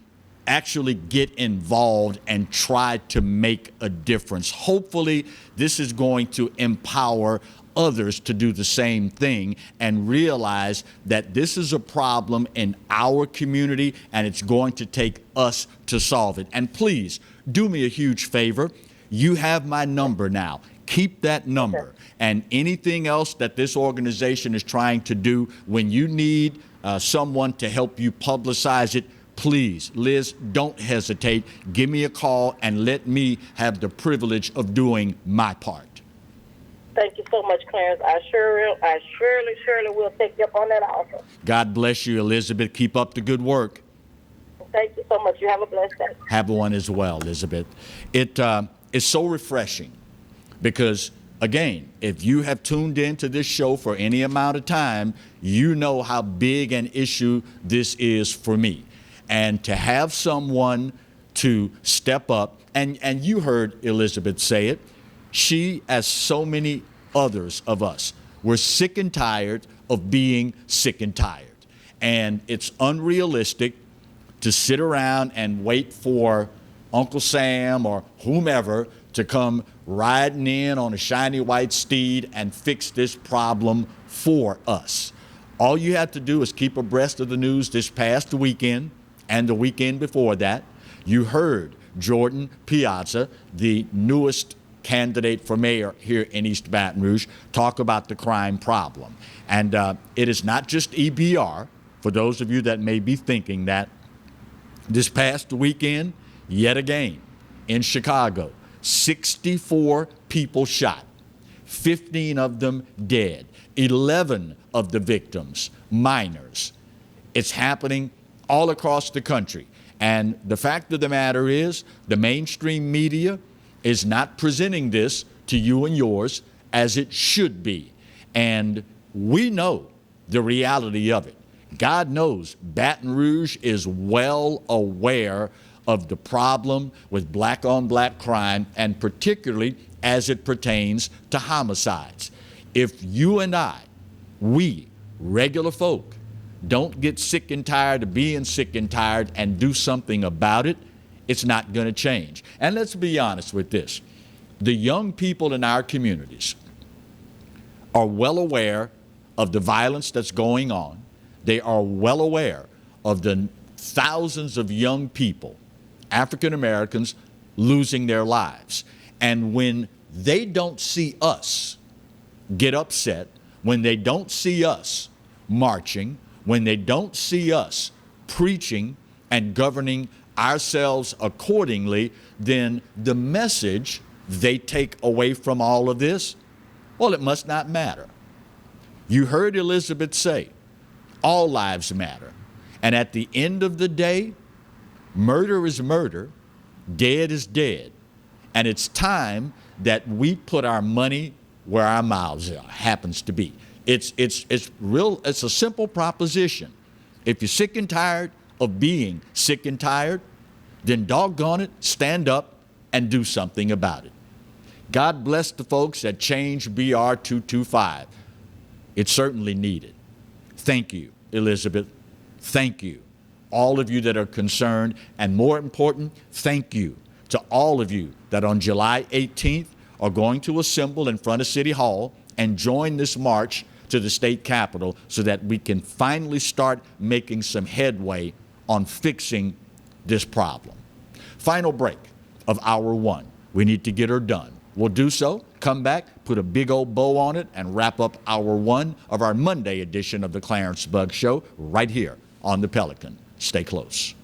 actually get involved and try to make a difference. Hopefully, this is going to empower others to do the same thing and realize that this is a problem in our community and it's going to take us to solve it. And please, do me a huge favor. You have my number now. Keep that number. And anything else that this organization is trying to do, when you need someone to help you publicize it, please, Liz, don't hesitate. Give me a call and let me have the privilege of doing my part. Thank you so much, Clarence. I surely will take you up on that offer. God bless you, Elizabeth. Keep up the good work. Thank you so much. You have a blessed day. Have one as well, Elizabeth. It is so refreshing because, again, if you have tuned into this show for any amount of time, you know how big an issue this is for me. And to have someone to step up, and you heard Elizabeth say it, she, as so many others of us, were sick and tired of being sick and tired. And it's unrealistic to sit around and wait for Uncle Sam or whomever to come riding in on a shiny white steed and fix this problem for us. All you have to do is keep abreast of the news this past weekend and the weekend before that. You heard Jordan Piazza, the newest candidate for mayor here in East Baton Rouge, talk about the crime problem. And it is not just EBR, for those of you that may be thinking that. This past weekend, yet again, in Chicago, 64 people shot, 15 of them dead, 11 of the victims minors. It's happening all across the country. And the fact of the matter is, the mainstream media is not presenting this to you and yours as it should be. And we know the reality of it. God knows Baton Rouge is well aware of the problem with black-on-black crime, and particularly as it pertains to homicides. If you and I, we, regular folk, don't get sick and tired of being sick and tired and do something about it, it's not going to change. And let's be honest with this. The young people in our communities are well aware of the violence that's going on. They are well aware of the thousands of young people, African Americans, losing their lives. And when they don't see us get upset, when they don't see us marching, when they don't see us preaching and governing ourselves accordingly, then the message they take away from all of this, well, it must not matter. You heard Elizabeth say, all lives matter. And at the end of the day, murder is murder, dead is dead. And it's time that we put our money where our mouths happens to be. It's a simple proposition. If you're sick and tired of being sick and tired, then doggone it, stand up and do something about it. God bless the folks at Change BR 225. It's certainly needed. Thank you, Elizabeth. Thank you, all of you that are concerned. And more important, thank you to all of you that on July 18th are going to assemble in front of City Hall and join this march to the state capitol so that we can finally start making some headway on fixing this problem. Final break of hour one. We need to get her done. We'll do so, come back, put a big old bow on it, and wrap up hour one of our Monday edition of the Clarence Bugg Show right here on the Pelican. Stay close.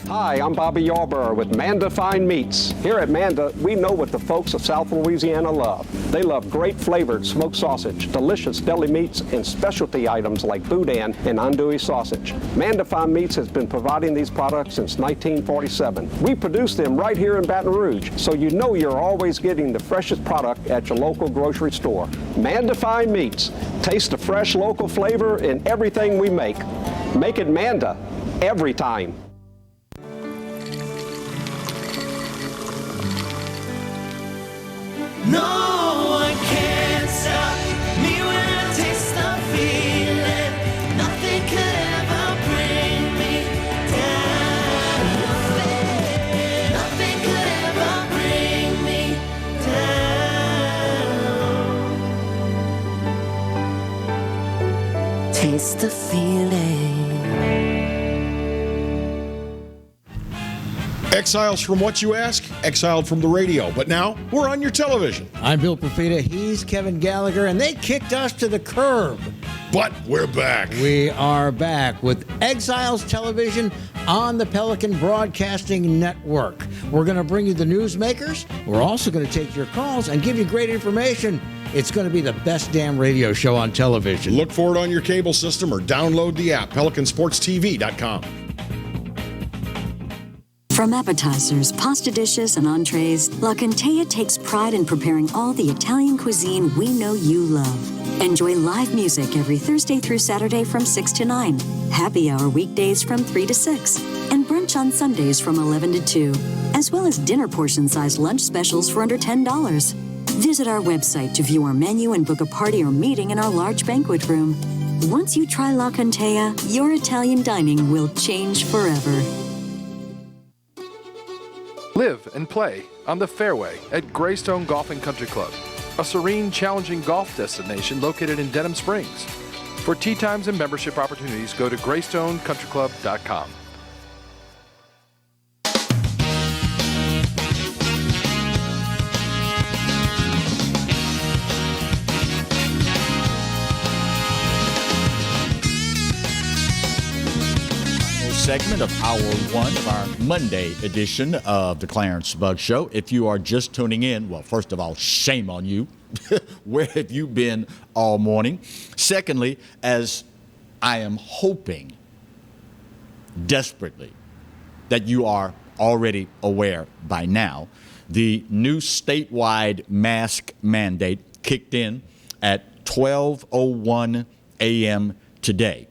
Hi, I'm Bobby Yarborough with Manda Fine Meats. Here at Manda, we know what the folks of South Louisiana love. They love great flavored smoked sausage, delicious deli meats, and specialty items like boudin and andouille sausage. Manda Fine Meats has been providing these products since 1947. We produce them right here in Baton Rouge, so you know you're always getting the freshest product at your local grocery store. Manda Fine Meats. Taste the fresh local flavor in everything we make. Make it Manda every time. No one can stop me when I taste the feeling. Nothing could ever bring me down. Nothing could ever bring me down. Taste the feeling. Exiles from what you ask? Exiled from the radio. But now, we're on your television. I'm Bill Profita, he's Kevin Gallagher, and they kicked us to the curb. But we're back. We are back with Exiles Television on the Pelican Broadcasting Network. We're going to bring you the newsmakers. We're also going to take your calls and give you great information. It's going to be the best damn radio show on television. Look for it on your cable system or download the app, PelicanSportsTV.com. From appetizers, pasta dishes, and entrees, La Contea takes pride in preparing all the Italian cuisine we know you love. Enjoy live music every Thursday through Saturday from 6 to 9, happy hour weekdays from 3 to 6, and brunch on Sundays from 11 to 2, as well as dinner portion-sized lunch specials for under $10. Visit our website to view our menu and book a party or meeting in our large banquet room. Once you try La Contea, your Italian dining will change forever. Live and play on the fairway at Greystone Golf and Country Club, a serene, challenging golf destination located in Denham Springs. For tee times and membership opportunities, go to GreystoneCountryClub.com. Segment of hour one of our Monday edition of the Clarence Bugg Show. If you are just tuning in, well, first of all, shame on you. Where have you been all morning? Secondly, as I am hoping desperately that you are already aware by now, the new statewide mask mandate kicked in at 12:01 a.m. today.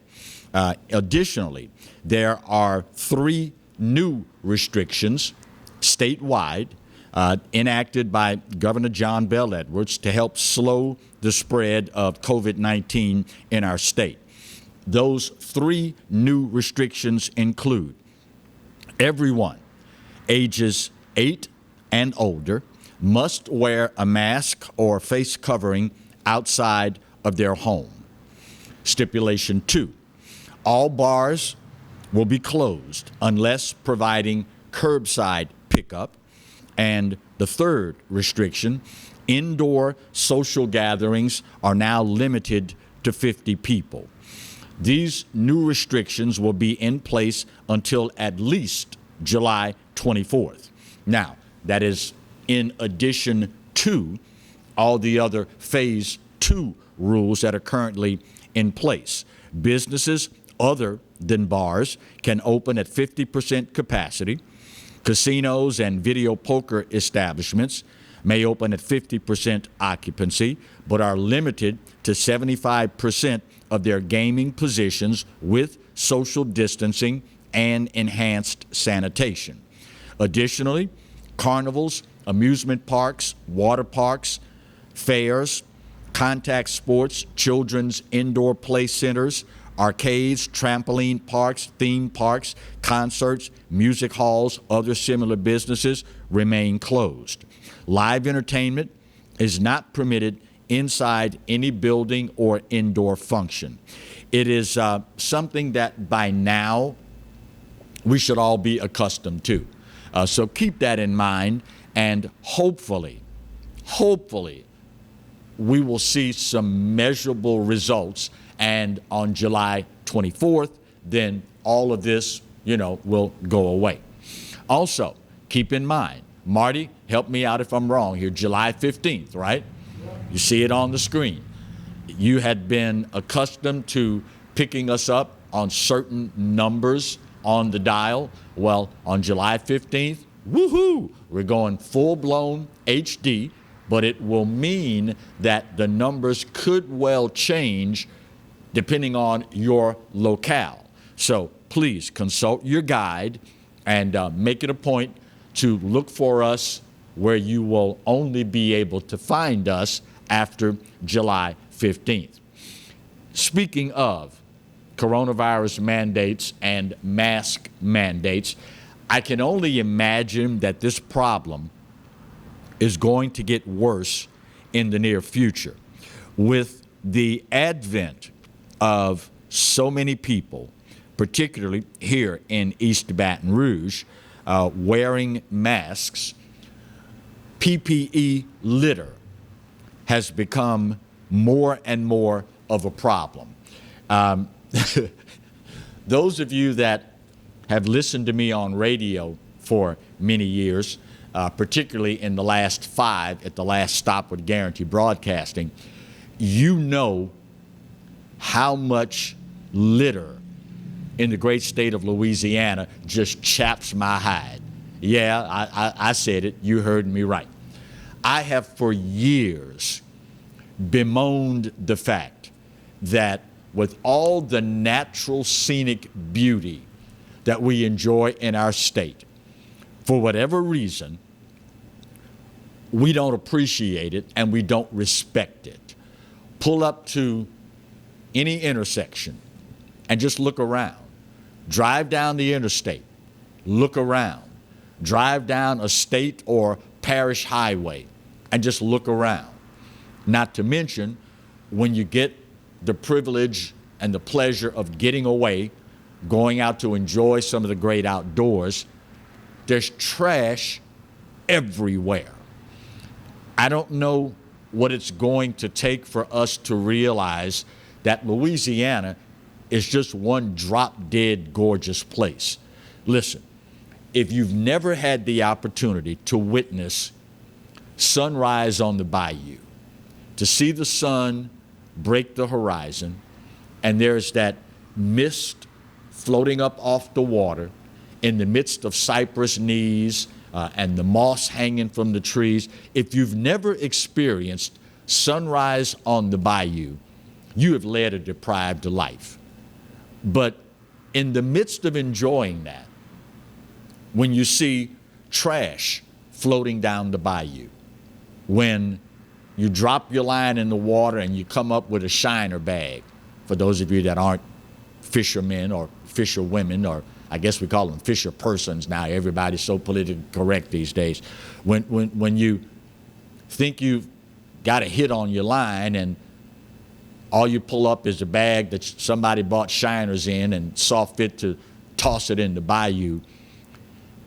Additionally, there are 3 new restrictions statewide enacted by Governor John Bel Edwards to help slow the spread of COVID-19 in our state. Those 3 new restrictions include everyone ages 8 and older must wear a mask or face covering outside of their home. Stipulation 2, all bars will be closed unless providing curbside pickup. And the third restriction, indoor social gatherings are now limited to 50 people. These new restrictions will be in place until at least July 24th. Now, that is in addition to all the other Phase 2 rules that are currently in place. Businesses other than bars can open at 50% capacity. Casinos and video poker establishments may open at 50% occupancy, but are limited to 75% of their gaming positions with social distancing and enhanced sanitation. Additionally, carnivals, amusement parks, water parks, fairs, contact sports, children's indoor play centers, arcades, trampoline parks, theme parks, concerts, music halls, other similar businesses remain closed. Live entertainment is not permitted inside any building or indoor function. It is something that by now we should all be accustomed to. So keep that in mind, and hopefully, we will see some measurable results. And on July 24th, then all of this, will go away. Also, keep in mind, Marty, help me out if I'm wrong here, July 15th, right? You see it on the screen. You had been accustomed to picking us up on certain numbers on the dial. Well, on July 15th, woohoo, we're going full-blown HD, but it will mean that the numbers could well change depending on your locale. So please consult your guide and make it a point to look for us where you will only be able to find us after July 15th. Speaking of coronavirus mandates and mask mandates, I can only imagine that this problem is going to get worse in the near future. With the advent of so many people, particularly here in East Baton Rouge, wearing masks, PPE litter has become more and more of a problem. Those of you that have listened to me on radio for many years, particularly in the last 5 at the last stop with Guarantee Broadcasting, you know how much litter in the great state of Louisiana just chaps my hide. Yeah, I said it. You heard me right. I have for years bemoaned the fact that with all the natural scenic beauty that we enjoy in our state, for whatever reason, we don't appreciate it and we don't respect it. Pull up to any intersection and just look around. Drive down the interstate, look around. Drive down a state or parish highway and just look around. Not to mention, when you get the privilege and the pleasure of getting away, going out to enjoy some of the great outdoors, there's trash everywhere. I don't know what it's going to take for us to realize that Louisiana is just one drop-dead gorgeous place. Listen, if you've never had the opportunity to witness sunrise on the bayou, to see the sun break the horizon, and there's that mist floating up off the water in the midst of cypress knees and the moss hanging from the trees, if you've never experienced sunrise on the bayou, you have led a deprived life. But in the midst of enjoying that, when you see trash floating down the bayou, when you drop your line in the water and you come up with a shiner bag, for those of you that aren't fishermen or fisherwomen, or I guess we call them fisher persons now, everybody's so politically correct these days. When you think you've got a hit on your line and all you pull up is a bag that somebody bought shiners in and saw fit to toss it in the bayou,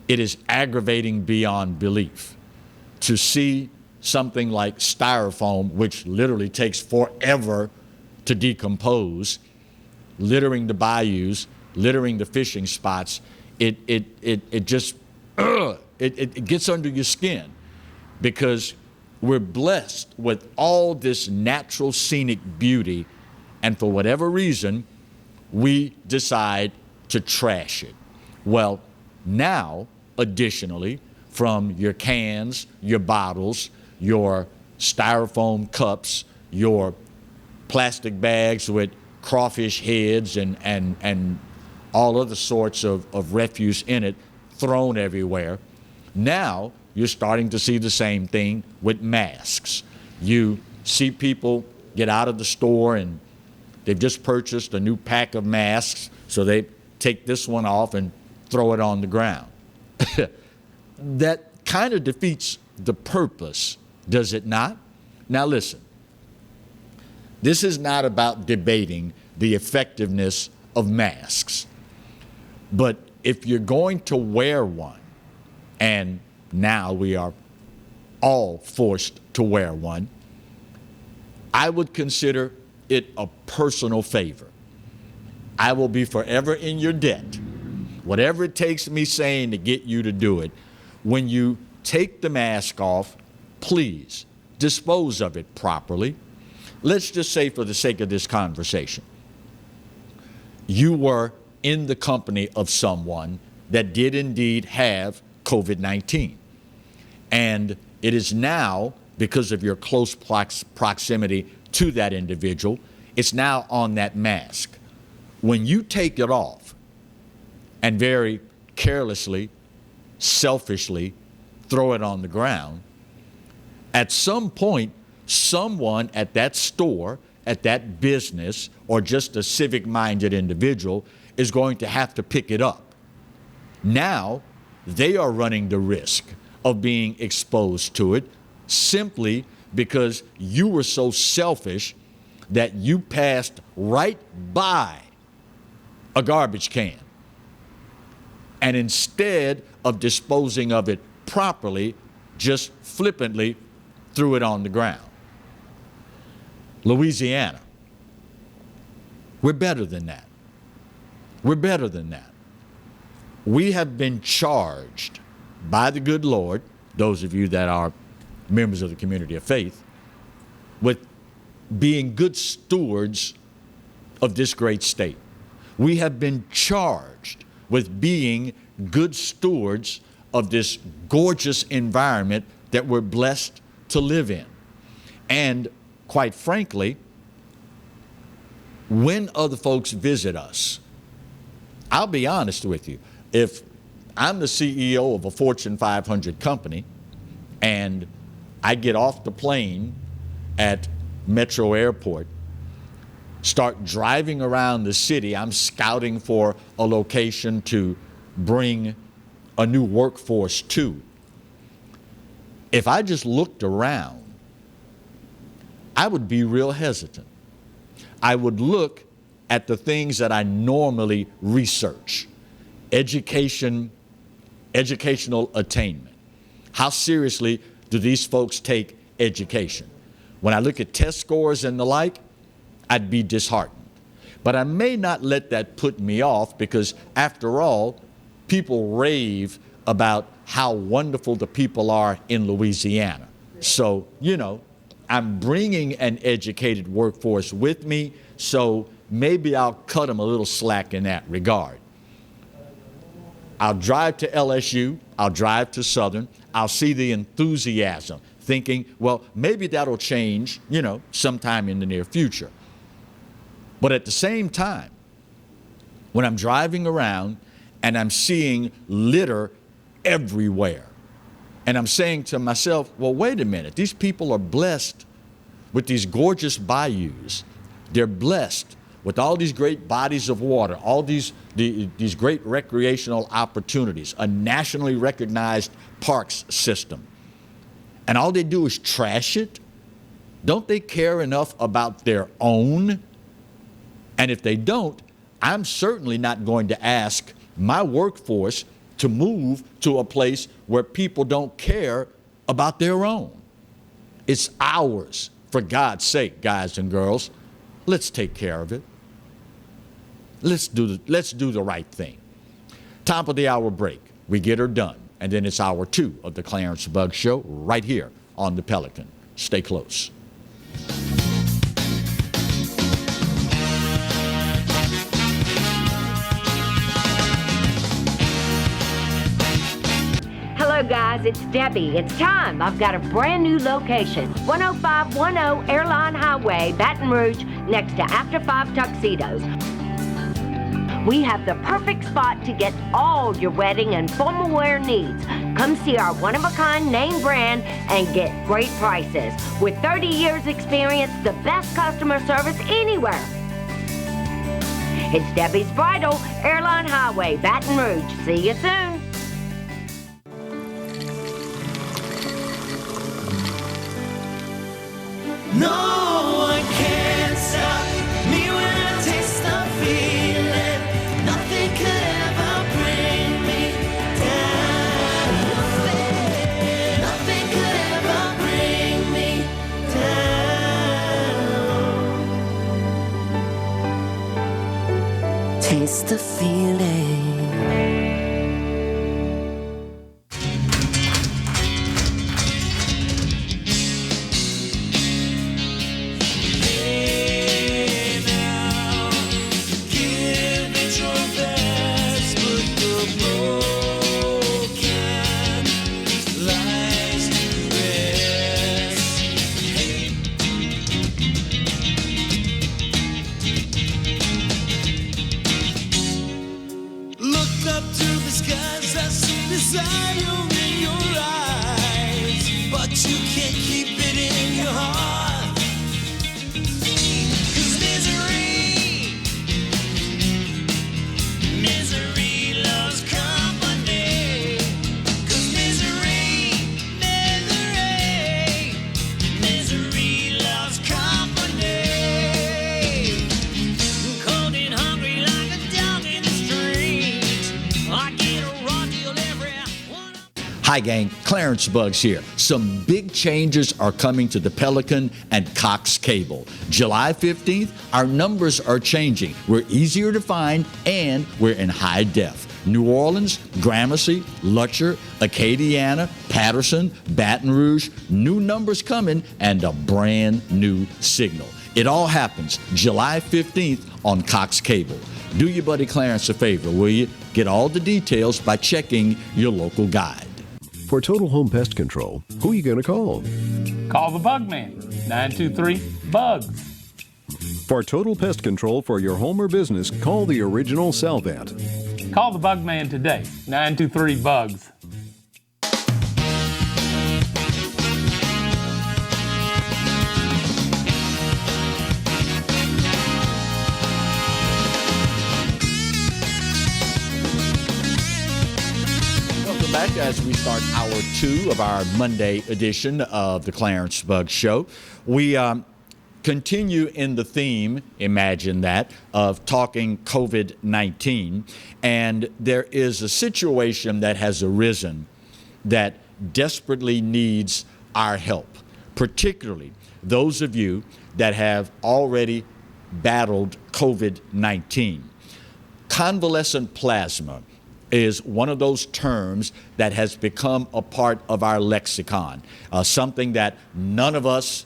it is aggravating beyond belief to see something like styrofoam, which literally takes forever to decompose, littering the bayous, littering the fishing spots. It just it gets under your skin, because we're blessed with all this natural scenic beauty, and for whatever reason, we decide to trash it. Well, now additionally from your cans, your bottles, your styrofoam cups, your plastic bags with crawfish heads and all other sorts of refuse in it thrown everywhere. Now you're starting to see the same thing with masks. You see people get out of the store and they've just purchased a new pack of masks, so they take this one off and throw it on the ground. That kind of defeats the purpose, does it not? Now listen, this is not about debating the effectiveness of masks, but if you're going to wear one, and now we are all forced to wear one, I would consider it a personal favor. I will be forever in your debt, whatever it takes me saying to get you to do it. When you take the mask off, please dispose of it properly. Let's just say, for the sake of this conversation, you were in the company of someone that did indeed have COVID-19. And it is now, because of your close proximity to that individual, it's now on that mask. When you take it off and very carelessly, selfishly throw it on the ground, at some point, someone at that store, at that business, or just a civic-minded individual is going to have to pick it up. Now, they are running the risk of being exposed to it simply because you were so selfish that you passed right by a garbage can. And instead of disposing of it properly, just flippantly threw it on the ground. Louisiana, we're better than that. We're better than that. We have been charged by the good Lord, those of you that are members of the community of faith, with being good stewards of this great state. We have been charged with being good stewards of this gorgeous environment that we're blessed to live in. And quite frankly, when other folks visit us, I'll be honest with you, if I'm the CEO of a Fortune 500 company and I get off the plane at Metro Airport, start driving around the city, I'm scouting for a location to bring a new workforce to. If I just looked around, I would be real hesitant. I would look at the things that I normally research. Educational attainment. How seriously do these folks take education? When I look at test scores and the like, I'd be disheartened. But I may not let that put me off, because after all, people rave about how wonderful the people are in Louisiana. So, you know, I'm bringing an educated workforce with me, so maybe I'll cut them a little slack in that regard. I'll drive to LSU, I'll drive to Southern, I'll see the enthusiasm, thinking, well, maybe that'll change, you know, sometime in the near future. But at the same time, when I'm driving around and I'm seeing litter everywhere, and I'm saying to myself, well, wait a minute, these people are blessed with these gorgeous bayous. They're blessed with all these great bodies of water, all these great recreational opportunities, a nationally recognized parks system. And all they do is trash it? Don't they care enough about their own? And if they don't, I'm certainly not going to ask my workforce to move to a place where people don't care about their own. It's ours, for God's sake, guys and girls. Let's take care of it. Let's do the right thing. Top of the hour break. We get her done. And then it's hour 2 of the Clarence Bug Show right here on the Pelican. Stay close. guys, it's Debbie. It's time. I've got a brand new location. 10510 Airline Highway, Baton Rouge, next to After 5 Tuxedos. We have the perfect spot to get all your wedding and formal wear needs. Come see our one-of-a-kind name brand and get great prices. With 30 years experience, the best customer service anywhere. It's Debbie's Bridal, Airline Highway, Baton Rouge. See you soon. No one can stop me when I taste the feeling. Nothing could ever bring me down. Nothing could ever bring me down. Taste the feeling. Hi gang, Clarence Bugs here. Some big changes are coming to the Pelican and Cox Cable. July 15th, our numbers are changing. We're easier to find and we're in high def. New Orleans, Gramercy, Lutcher, Acadiana, Patterson, Baton Rouge, new numbers coming and a brand new signal. It all happens July 15th on Cox Cable. Do your buddy Clarence a favor, will you? Get all the details by checking your local guide. For total home pest control, who are you going to call? Call the Bug Man, 923-BUGS. For total pest control for your home or business, call the original Salvat. Call the Bug Man today, 923-BUGS. Back as we start hour 2 of our Monday edition of the Clarence Bug Show. We continue in the theme, imagine that, of talking COVID-19. And there is a situation that has arisen that desperately needs our help, particularly those of you that have already battled COVID-19. Convalescent plasma is one of those terms that has become a part of our lexicon, something that none of us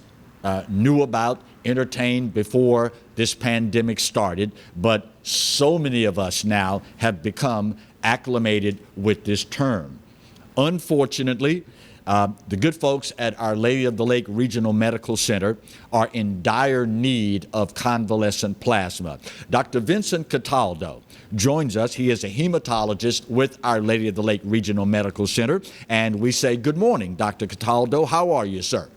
knew about, entertained before this pandemic started, but so many of us now have become acclimated with this term. Unfortunately, the good folks at Our Lady of the Lake Regional Medical Center are in dire need of convalescent plasma. Dr. Vincent Cataldo joins us. He is a hematologist with Our Lady of the Lake Regional Medical Center. And we say good morning, Dr. Cataldo. How are you, sir?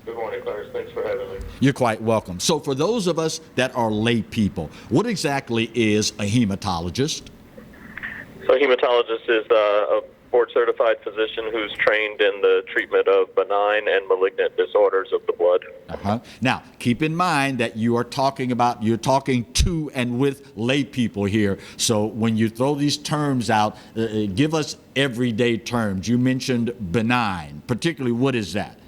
Good morning, Clarence. Thanks for having me. You're quite welcome. So for those of us that are lay people, what exactly is a hematologist? So a hematologist is a board-certified physician who's trained in the treatment of benign and malignant disorders of the blood. Now, keep in mind that you're talking to and with lay people here. So when you throw these terms out, give us everyday terms. You mentioned benign. Particularly, what is that?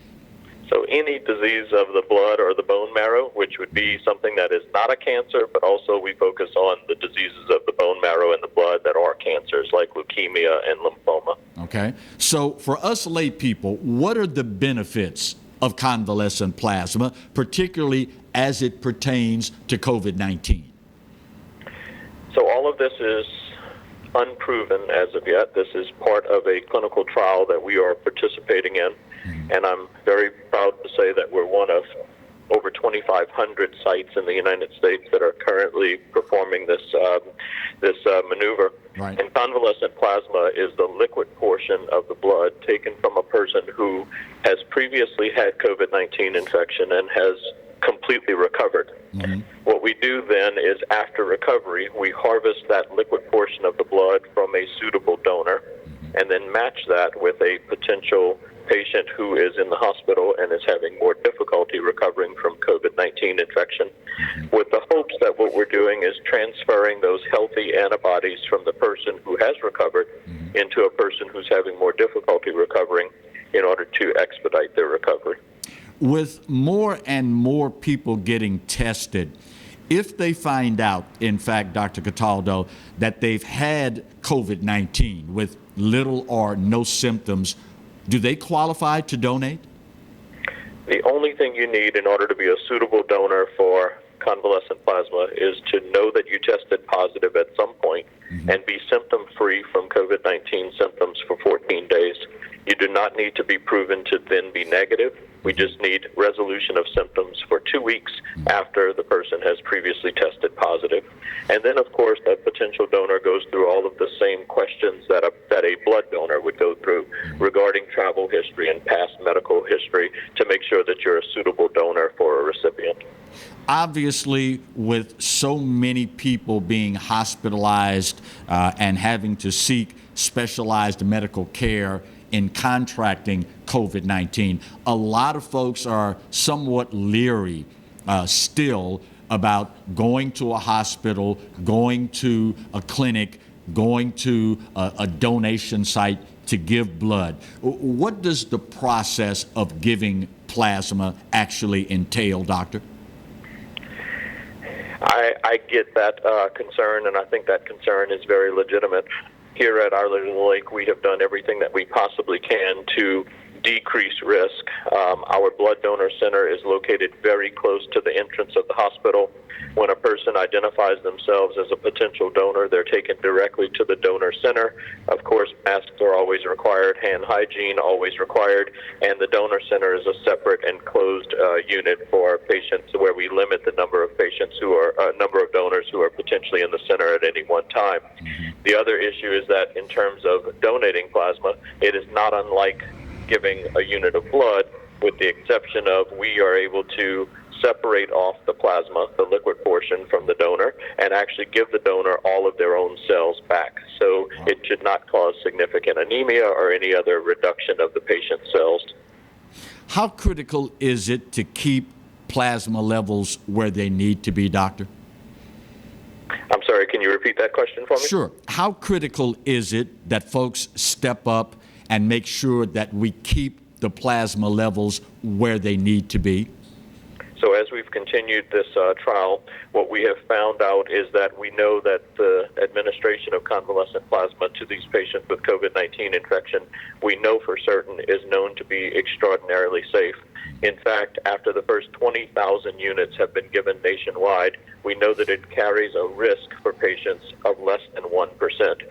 So any disease of the blood or the bone marrow, which would be something that is not a cancer, but also we focus on the diseases of the bone marrow and the blood that are cancers, like leukemia and lymphoma. Okay. So for us lay people, what are the benefits of convalescent plasma, particularly as it pertains to COVID-19? So all of this is unproven as of yet. This is part of a clinical trial that we are participating in, and I'm very proud to say that we're one of over 2,500 sites in the United States that are currently performing this maneuver. Right. And convalescent plasma is the liquid portion of the blood taken from a person who has previously had COVID-19 infection and has completely recovered. What we do then is, after recovery, we harvest that liquid portion of the blood from a suitable donor and then match that with a potential patient who is in the hospital and is having more difficulty recovering from COVID-19 infection, with the hopes that what we're doing is transferring those healthy antibodies from the person who has recovered into a person who's having more difficulty recovering in order to expedite their recovery. With more and more people getting tested, if they find out, in fact, Dr. Cataldo, that they've had COVID-19 with little or no symptoms, do they qualify to donate? The only thing you need in order to be a suitable donor for convalescent plasma is to know that you tested positive at some point and be symptom-free from COVID-19 symptoms for 14 days. You do not need to be proven to then be negative. We just need resolution of symptoms for 2 weeks after the person has previously tested positive. And then, of course, that potential donor goes through all of the same questions that a blood donor would go through regarding travel history and past medical history to make sure that you're a suitable donor for a recipient. Obviously, with so many people being hospitalized and having to seek specialized medical care in contracting COVID-19, a lot of folks are somewhat leery still about going to a hospital, going to a clinic, going to a donation site to give blood. What does the process of giving plasma actually entail, Doctor? I get that concern, and I think that concern is very legitimate. Here at Our Lady of the Lake, we have done everything that we possibly can to decrease risk. Our blood donor center is located very close to the entrance of the hospital. When a person identifies themselves as a potential donor, they're taken directly to the donor center. Of course, masks are always required, hand hygiene always required, and the donor center is a separate and closed unit for patients, where we limit the number of patients number of donors who are potentially in the center at any one time. The other issue is that in terms of donating plasma, it is not unlike giving a unit of blood, with the exception of we are able to separate off the plasma, the liquid portion, from the donor, and actually give the donor all of their own cells back. So it should not cause significant anemia or any other reduction of the patient's cells. How critical is it to keep plasma levels where they need to be, Doctor? I'm sorry, can you repeat that question for me? Sure. How critical is it that folks step up and make sure that we keep the plasma levels where they need to be? So as we've continued this trial, what we have found out is that we know that the administration of convalescent plasma to these patients with COVID-19 infection, we know for certain is known to be extraordinarily safe. In fact, after the first 20,000 units have been given nationwide, we know that it carries a risk for patients of less than 1%.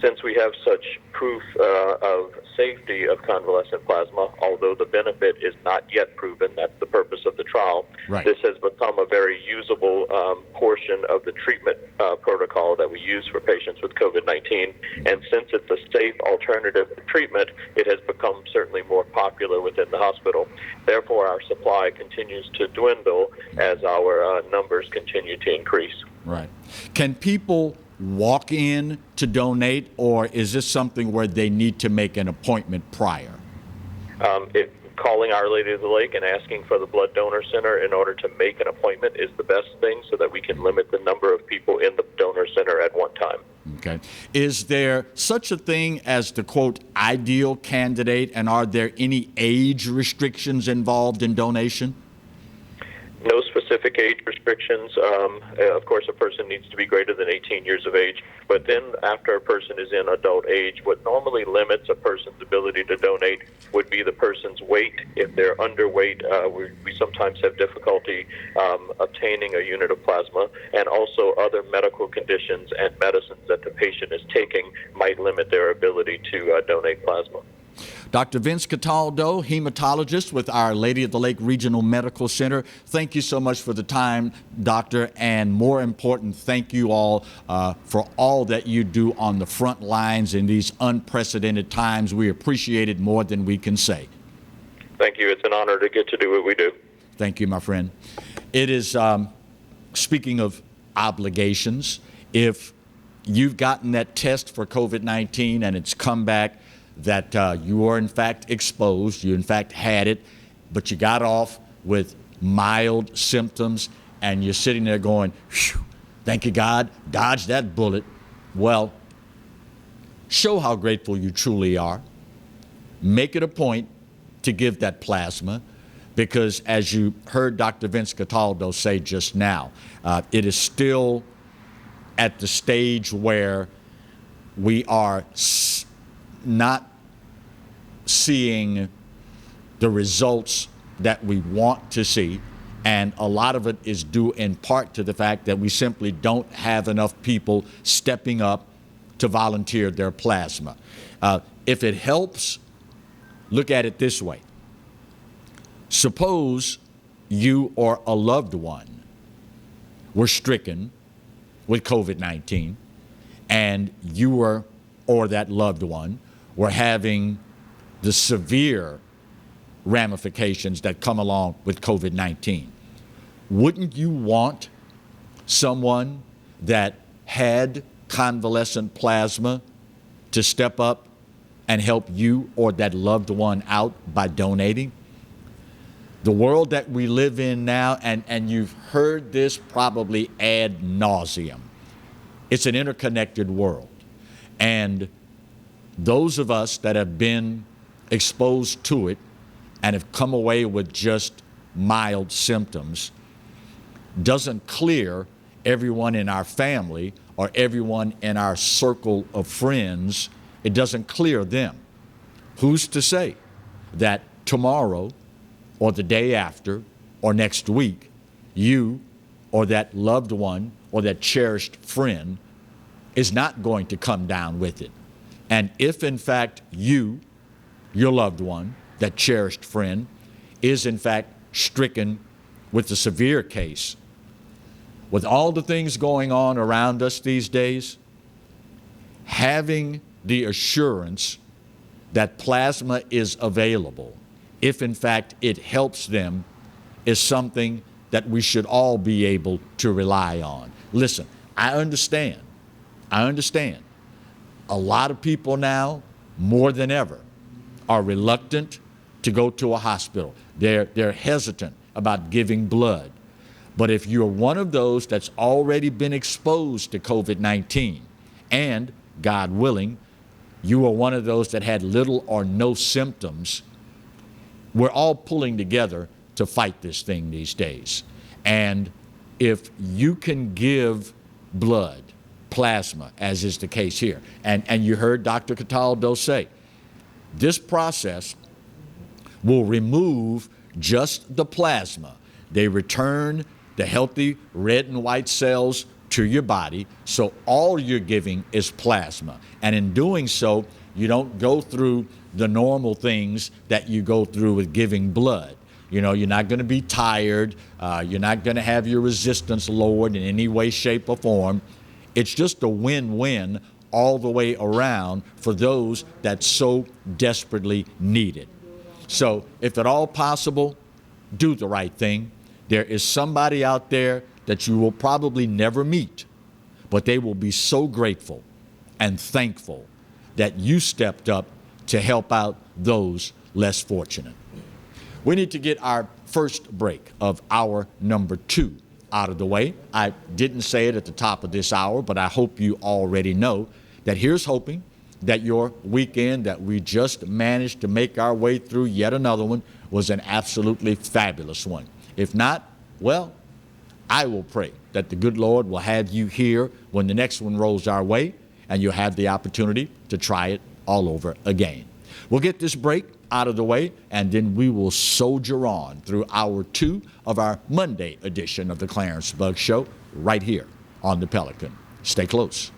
Since we have such proof of safety of convalescent plasma, although the benefit is not yet proven, that's the purpose of the trial, this has become a very usable portion of the treatment protocol that we use for patients with COVID-19. And since it's a safe alternative to treatment, it has become certainly more popular within the hospital. Therefore, our supply continues to dwindle as our numbers continue to increase. Right. Can people walk in to donate, or is this something where they need to make an appointment prior? Calling Our Lady of the Lake and asking for the blood donor center in order to make an appointment is the best thing, so that we can limit the number of people in the donor center at one time. Okay. Is there such a thing as the, quote, ideal candidate, and are there any age restrictions involved in donation? No specific specific age restrictions. Of course, a person needs to be greater than 18 years of age. But then after a person is in adult age, what normally limits a person's ability to donate would be the person's weight. If they're underweight, we sometimes have difficulty obtaining a unit of plasma, and also other medical conditions and medicines that the patient is taking might limit their ability to donate plasma. Dr. Vince Cataldo, hematologist with Our Lady of the Lake Regional Medical Center. Thank you so much for the time, doctor, and more important, thank you all for all that you do on the front lines in these unprecedented times. We appreciate it more than we can say. Thank you. It's an honor to get to do what we do. Thank you, my friend. It is, speaking of obligations, if you've gotten that test for COVID-19 and it's come back that you are in fact exposed, you in fact had it, but you got off with mild symptoms and you're sitting there going, phew, thank you God, dodged that bullet. Well, show how grateful you truly are. Make it a point to give that plasma, because as you heard Dr. Vince Cataldo say just now, it is still at the stage where we are not seeing the results that we want to see, and a lot of it is due in part to the fact that we simply don't have enough people stepping up to volunteer their plasma. If it helps, look at it this way. Suppose you or a loved one were stricken with COVID-19 and you were, or that loved one, were having the severe ramifications that come along with COVID-19. Wouldn't you want someone that had convalescent plasma to step up and help you or that loved one out by donating? The world that we live in now, and you've heard this probably ad nauseum, it's an interconnected world. And those of us that have been exposed to it and have come away with just mild symptoms doesn't clear everyone in our family or everyone in our circle of friends. It doesn't clear them. Who's to say that tomorrow or the day after or next week, you or that loved one or that cherished friend is not going to come down with it? And if in fact you, your loved one, that cherished friend, is in fact stricken with a severe case, with all the things going on around us these days, having the assurance that plasma is available, if in fact it helps them, is something that we should all be able to rely on. Listen, I understand. A lot of people now, more than ever, are reluctant to go to a hospital. They're hesitant about giving blood. But if you're one of those that's already been exposed to COVID-19, and God willing, you are one of those that had little or no symptoms, we're all pulling together to fight this thing these days. And if you can give blood, plasma, as is the case here, and you heard Dr. Cataldo say, this process will remove just the plasma. They return the healthy red and white cells to your body, so all you're giving is plasma. And in doing so, you don't go through the normal things that you go through with giving blood. You know, you're not going to be tired. You're not going to have your resistance lowered in any way, shape, or form. It's just a win-win all the way around for those that so desperately need it. So if at all possible, do the right thing. There is somebody out there that you will probably never meet, but they will be so grateful and thankful that you stepped up to help out those less fortunate. We need to get our first break of hour number 2 out of the way. I didn't say it at the top of this hour, but I hope you already know that here's hoping that your weekend that we just managed to make our way through, yet another one, was an absolutely fabulous one. If not, well, I will pray that the good Lord will have you here when the next one rolls our way, and you'll have the opportunity to try it all over again. We'll get this break out of the way, and then we will soldier on through hour 2 of our Monday edition of the Clarence Bug Show right here on the Pelican. Stay close.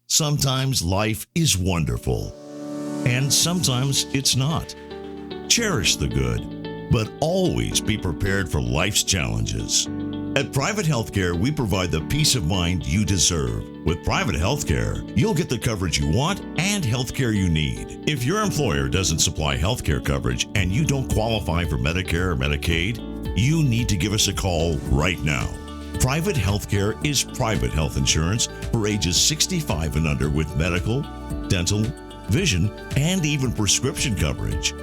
Sometimes life is wonderful, and sometimes it's not. Cherish the good, but always be prepared for life's challenges. At Private Healthcare, we provide the peace of mind you deserve. With Private Healthcare, you'll get the coverage you want and healthcare you need. If your employer doesn't supply healthcare coverage and you don't qualify for Medicare or Medicaid, you need to give us a call right now. Private Healthcare is private health insurance for ages 65 and under with medical, dental, vision, and even prescription coverage.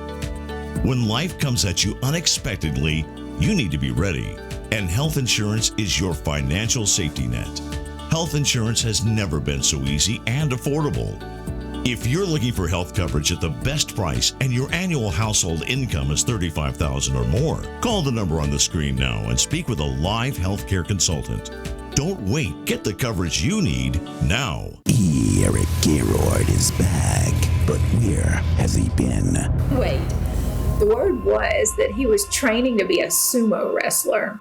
When life comes at you unexpectedly, you need to be ready, and health insurance is your financial safety net. Health insurance has never been so easy and affordable. If you're looking for health coverage at the best price and your annual household income is $35,000 or more, call the number on the screen now and speak with a live healthcare consultant. Don't wait. Get the coverage you need now. Eric Gaylord is back, but where has he been? Wait, the word was that he was training to be a sumo wrestler.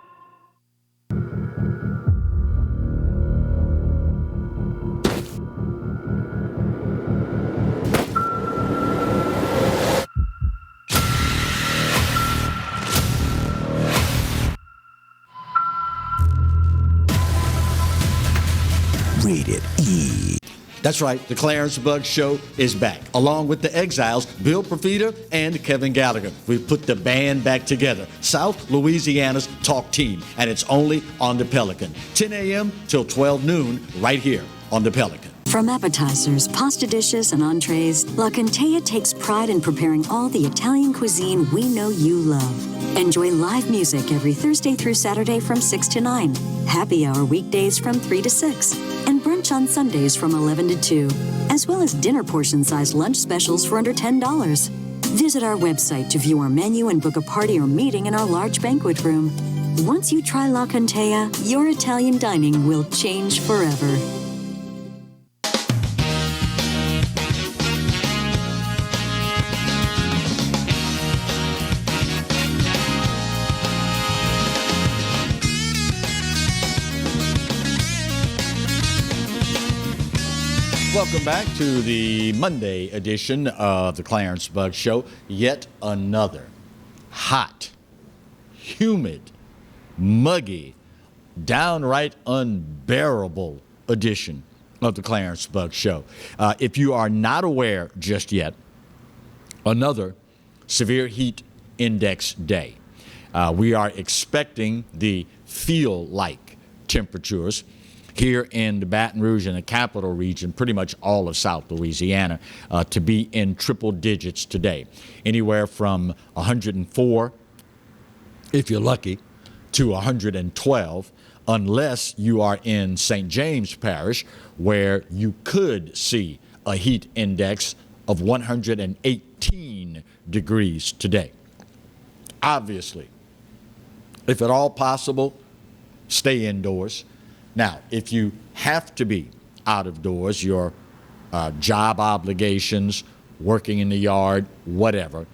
Rated E. That's right, the Clarence Bug Show is back, along with the Exiles, Bill Profita and Kevin Gallagher. We've put the band back together, South Louisiana's talk team, and it's only on the Pelican. 10 a.m. till 12 noon, right here on the Pelican. From appetizers, pasta dishes, and entrees, La Contea takes pride in preparing all the Italian cuisine we know you love. Enjoy live music every Thursday through Saturday from 6 to 9, happy hour weekdays from 3 to 6, and brunch on Sundays from 11 to 2, as well as dinner portion-sized lunch specials for under $10. Visit our website to view our menu and book a party or meeting in our large banquet room. Once you try La Contea, your Italian dining will change forever. Welcome back to the Monday edition of the Clarence Bug Show. Yet another hot, humid, muggy, downright unbearable edition of the Clarence Bug Show. If you are not aware just yet, another severe heat index day. We are expecting the feel-like temperatures here in the Baton Rouge and the Capital Region, pretty much all of South Louisiana, to be in triple digits today. Anywhere from 104, if you're lucky, to 112, unless you are in St. James Parish, where you could see a heat index of 118 degrees today. Obviously, if at all possible, stay indoors. Now, if you have to be out of doors, your job obligations, working in the yard, whatever,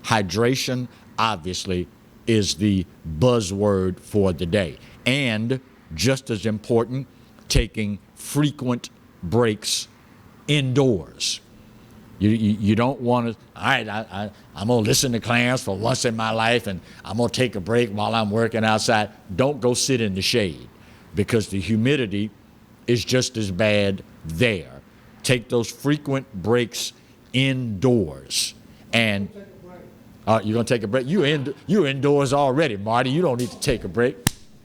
hydration obviously is the buzzword for the day. And just as important, taking frequent breaks indoors. You don't want to, all right, I'm going to listen to Clarence for once in my life and I'm going to take a break while I'm working outside. Don't go sit in the shade, because the humidity is just as bad there. Take those frequent breaks indoors. And you're going to take a break? You're indoors already, Marty. You don't need to take a break.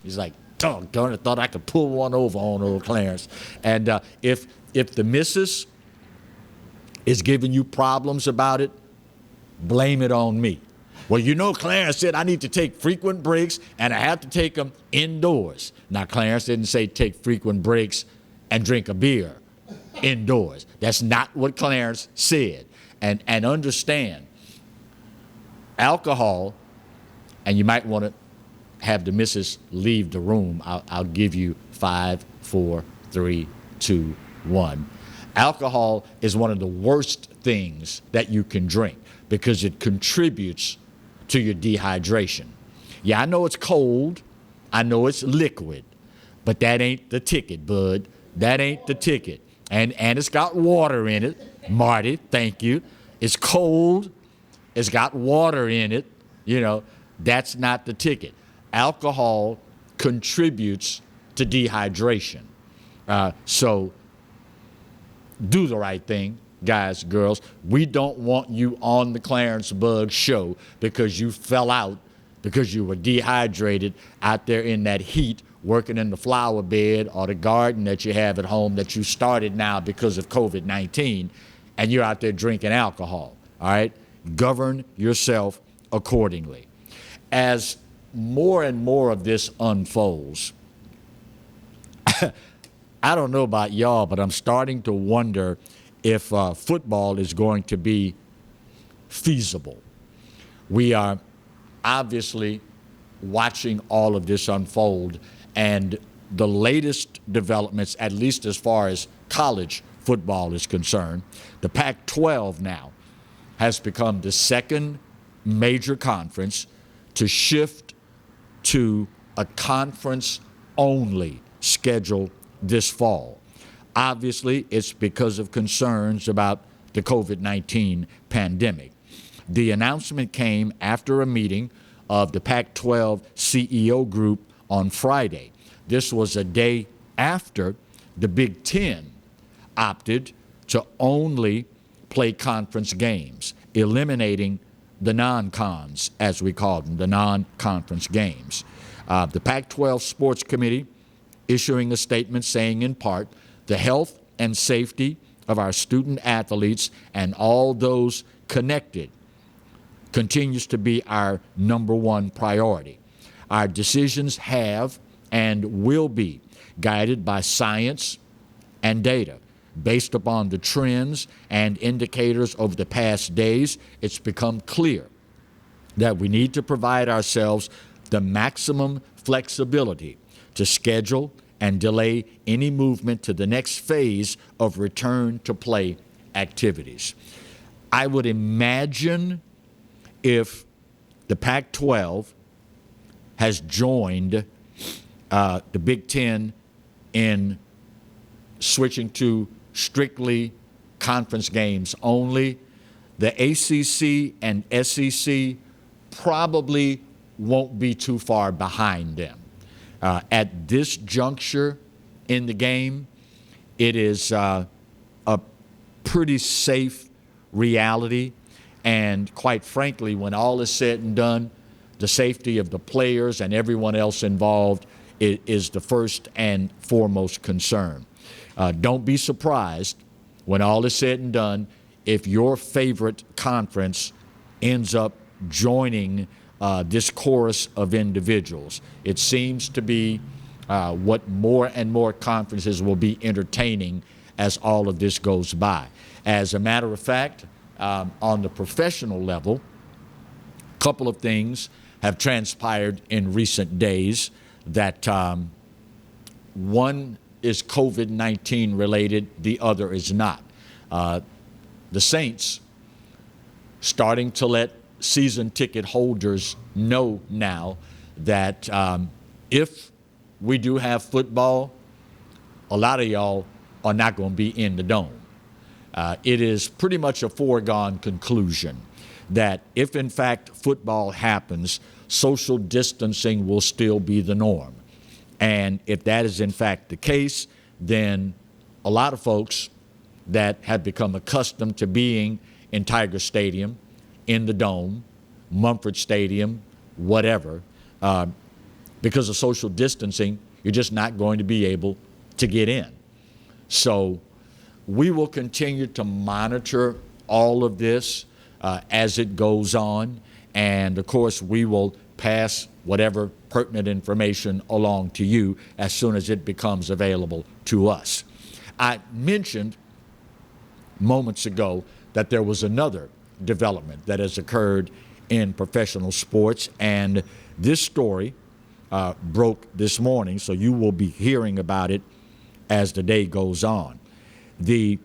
He's like, doggone it, thought I could pull one over on old Clarence. And if the missus is giving you problems about it, blame it on me. Well, you know, Clarence said I need to take frequent breaks and I have to take them indoors. Now, Clarence didn't say take frequent breaks and drink a beer indoors. That's not what Clarence said. And understand, alcohol, and you might want to have the missus leave the room. I'll give you 5, 4, 3, 2, 1. Alcohol is one of the worst things that you can drink because it contributes to your dehydration. Yeah, I know it's cold. I know it's liquid, but that ain't the ticket, bud. That ain't the ticket. And it's got water in it. Marty, thank you. It's cold. It's got water in it. You know, that's not the ticket. Alcohol contributes to dehydration. So do the right thing, guys, girls. We don't want you on the Clarence Bug Show because you fell out, because you were dehydrated out there in that heat, working in the flower bed or the garden that you have at home that you started now because of COVID-19, and you're out there drinking alcohol, all right? Govern yourself accordingly. As more and more of this unfolds, I don't know about y'all, but I'm starting to wonder if football is going to be feasible. We are obviously watching all of this unfold, and the latest developments, at least as far as college football is concerned, the Pac-12 now has become the second major conference to shift to a conference-only schedule this fall. Obviously, it's because of concerns about the COVID-19 pandemic. The announcement came after a meeting of the Pac-12 CEO group on Friday. This was a day after the Big Ten opted to only play conference games, eliminating the non-cons, as we call them, the non-conference games. The Pac-12 Sports Committee issuing a statement saying, in part, the health and safety of our student athletes and all those connected continues to be our number one priority. Our decisions have and will be guided by science and data. Based upon the trends and indicators over the past days, it's become clear that we need to provide ourselves the maximum flexibility to schedule and delay any movement to the next phase of return to play activities. I would imagine if the Pac-12 has joined the Big Ten in switching to strictly conference games only, the ACC and SEC probably won't be too far behind them. At this juncture in the game, it is a pretty safe reality. And quite frankly, when all is said and done, the safety of the players and everyone else involved is the first and foremost concern. Don't be surprised when all is said and done if your favorite conference ends up joining this chorus of individuals. It seems to be what more and more conferences will be entertaining as all of this goes by. As a matter of fact, on the professional level, a couple of things have transpired in recent days that one is COVID-19 related, the other is not. The Saints starting to let season ticket holders know now that if we do have football, a lot of y'all are not going to be in the dome. It is pretty much a foregone conclusion that if in fact football happens, social distancing will still be the norm. And if that is in fact the case, then a lot of folks that have become accustomed to being in Tiger Stadium, in the Dome, Mumford Stadium, whatever, because of social distancing, you're just not going to be able to get in. So we will continue to monitor all of this as it goes on. And of course, we will pass whatever pertinent information along to you as soon as it becomes available to us. I mentioned moments ago that there was another development that has occurred in professional sports, and this story broke this morning, so you will be hearing about it as the day goes on. The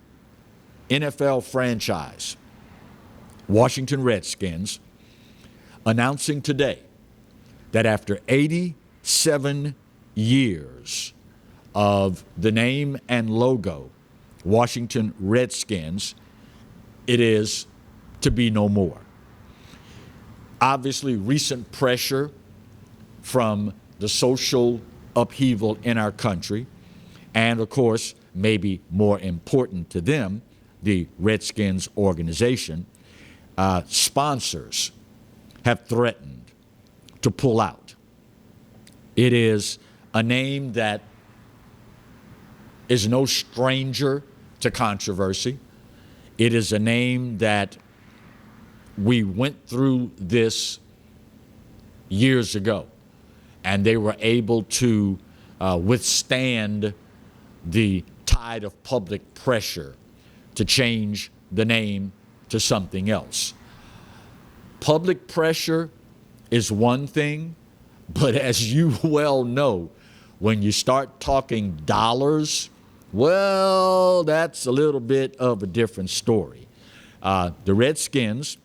NFL franchise, Washington Redskins, announcing today that after 87 years of the name and logo, Washington Redskins, it is to be no more. Obviously, recent pressure from the social upheaval in our country, and of course, maybe more important to them, the Redskins organization, sponsors have threatened to pull out. It is a name that is no stranger to controversy. It is a name that we went through this years ago, and they were able to withstand the tide of public pressure to change the name to something else. Public pressure is one thing, but as you well know, when you start talking dollars, well, that's a little bit of a different story. The Redskins,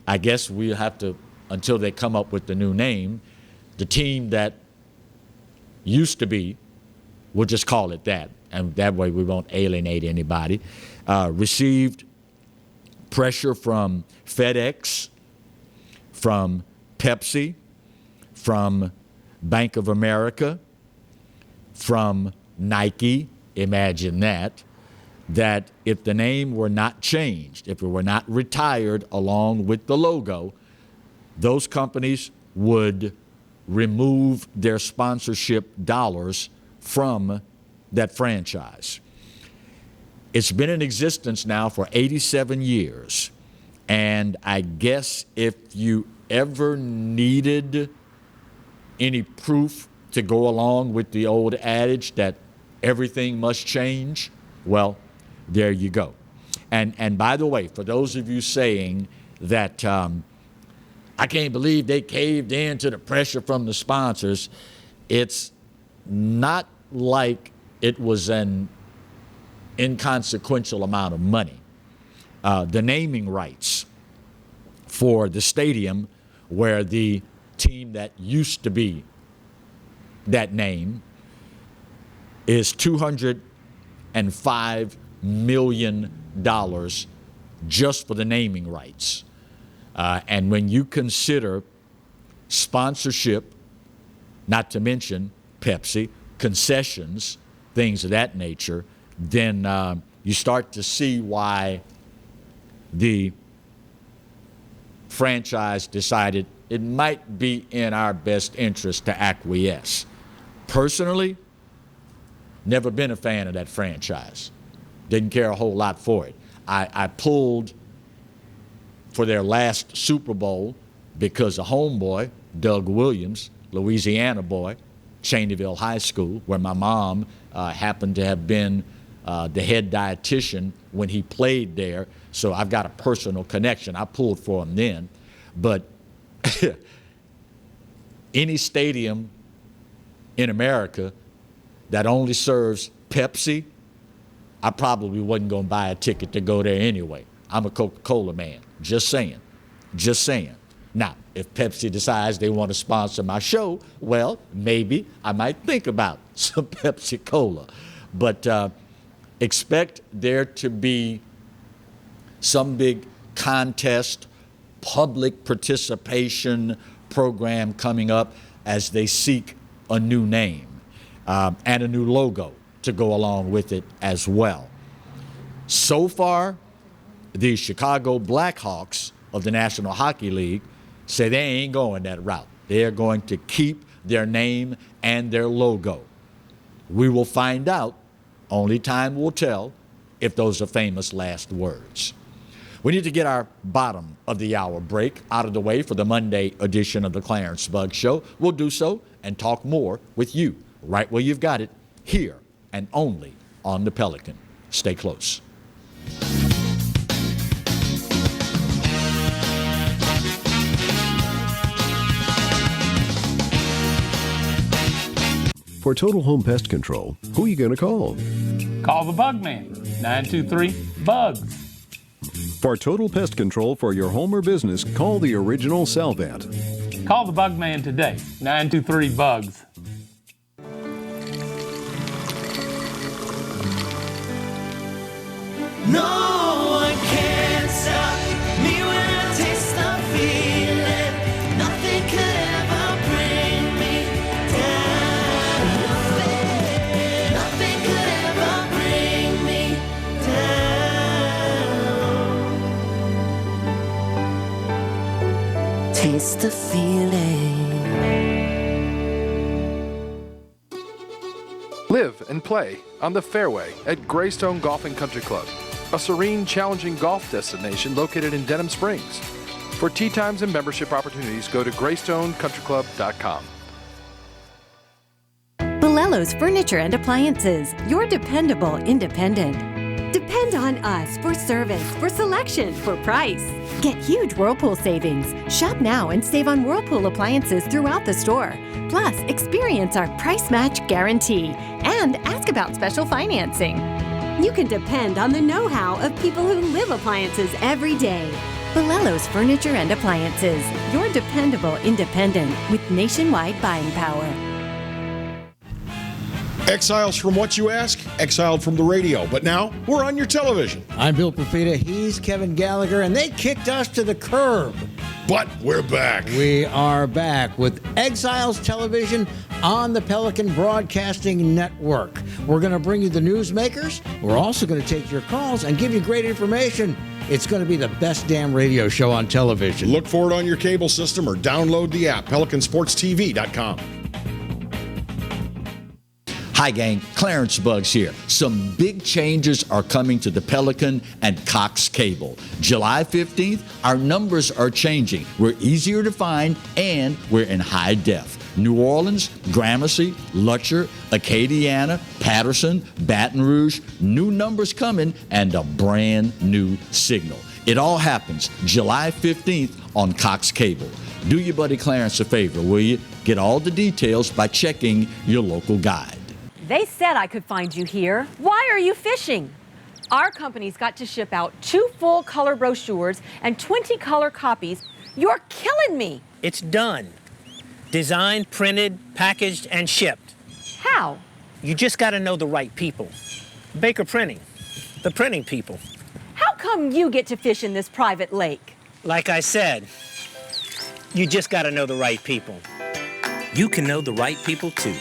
I guess we'll have to, until they come up with the new name, the team that used to be, we'll just call it that, and that way we won't alienate anybody, received pressure from FedEx, from Pepsi, from Bank of America, from Nike, imagine that if the name were not changed, if it were not retired along with the logo, those companies would remove their sponsorship dollars from that franchise. It's been in existence now for 87 years, and I guess if you ever needed any proof to go along with the old adage that everything must change, well, there you go. And by the way, for those of you saying that I can't believe they caved in to the pressure from the sponsors, it's not like it was an inconsequential amount of money. The naming rights for the stadium where the team that used to be that name is $205 million just for the naming rights. And when you consider sponsorship, not to mention Pepsi, concessions, things of that nature, then you start to see why the franchise decided it might be in our best interest to acquiesce. Personally, never been a fan of that franchise. Didn't care a whole lot for it. I pulled for their last Super Bowl because a homeboy, Doug Williams, Louisiana boy, Cheneyville High School, where my mom happened to have been the head dietitian when he played there, so I've got a personal connection. I pulled for him then. But any stadium in America that only serves Pepsi, I probably wasn't going to buy a ticket to go there anyway. I'm a Coca-Cola man. Just saying. Just saying. Now, if Pepsi decides they want to sponsor my show, well, maybe I might think about some Pepsi Cola. But expect there to be some big contest, public participation program coming up as they seek a new name and a new logo to go along with it as well. So far, the Chicago Blackhawks of the National Hockey League say they ain't going that route. They're going to keep their name and their logo. We will find out, only time will tell, if those are famous last words. We need to get our bottom of the hour break out of the way for the Monday edition of the Clarence Bugg Show. We'll do so and talk more with you right where you've got it, here and only on the Pelican. Stay close. For total home pest control, who are you going to call? Call the Bug Man, 923-BUGS. For total pest control for your home or business, call the original Salvant. Call the Bug Man today, 923-BUGS. No one can stop me when I taste the feeling. Nothing could ever bring me down. Nothing could ever bring me down. Taste the feeling. Live and play on the fairway at Greystone Golf and Country Club, a serene, challenging golf destination located in Denham Springs. For tee times and membership opportunities, go to greystonecountryclub.com. O.L.O.L's Furniture and Appliances, your dependable independent. Depend on us for service, for selection, for price. Get huge Whirlpool savings. Shop now and save on Whirlpool appliances throughout the store. Plus, experience our price match guarantee and ask about special financing. You can depend on the know-how of people who live appliances every day. O.L.O.L's Furniture and Appliances, your dependable independent with nationwide buying power. Exiles from what you ask? Exiled from the radio. But now we're on your television. I'm Bill Profita. He's Kevin Gallagher, and they kicked us to the curb. But we're back. We are back with Exiles Television on the Pelican Broadcasting Network. We're going to bring you the newsmakers. We're also going to take your calls and give you great information. It's going to be the best damn radio show on television. Look for it on your cable system or download the app, PelicanSportsTV.com. Hi, gang. Clarence Bugs here. Some big changes are coming to the Pelican and Cox Cable. July 15th, our numbers are changing. We're easier to find, and we're in high def. New Orleans, Gramercy, Lutcher, Acadiana, Patterson, Baton Rouge, new numbers coming, and a brand new signal. It all happens July 15th on Cox Cable. Do your buddy Clarence a favor, will you? Get all the details by checking your local guide. They said I could find you here. Why are you fishing? Our company's got to ship out 2 full color brochures and 20 color copies. You're killing me. It's done. Designed, printed, packaged, and shipped. How? You just got to know the right people. Baker Printing, the printing people. How come you get to fish in this private lake? Like I said, you just got to know the right people. You can know the right people too.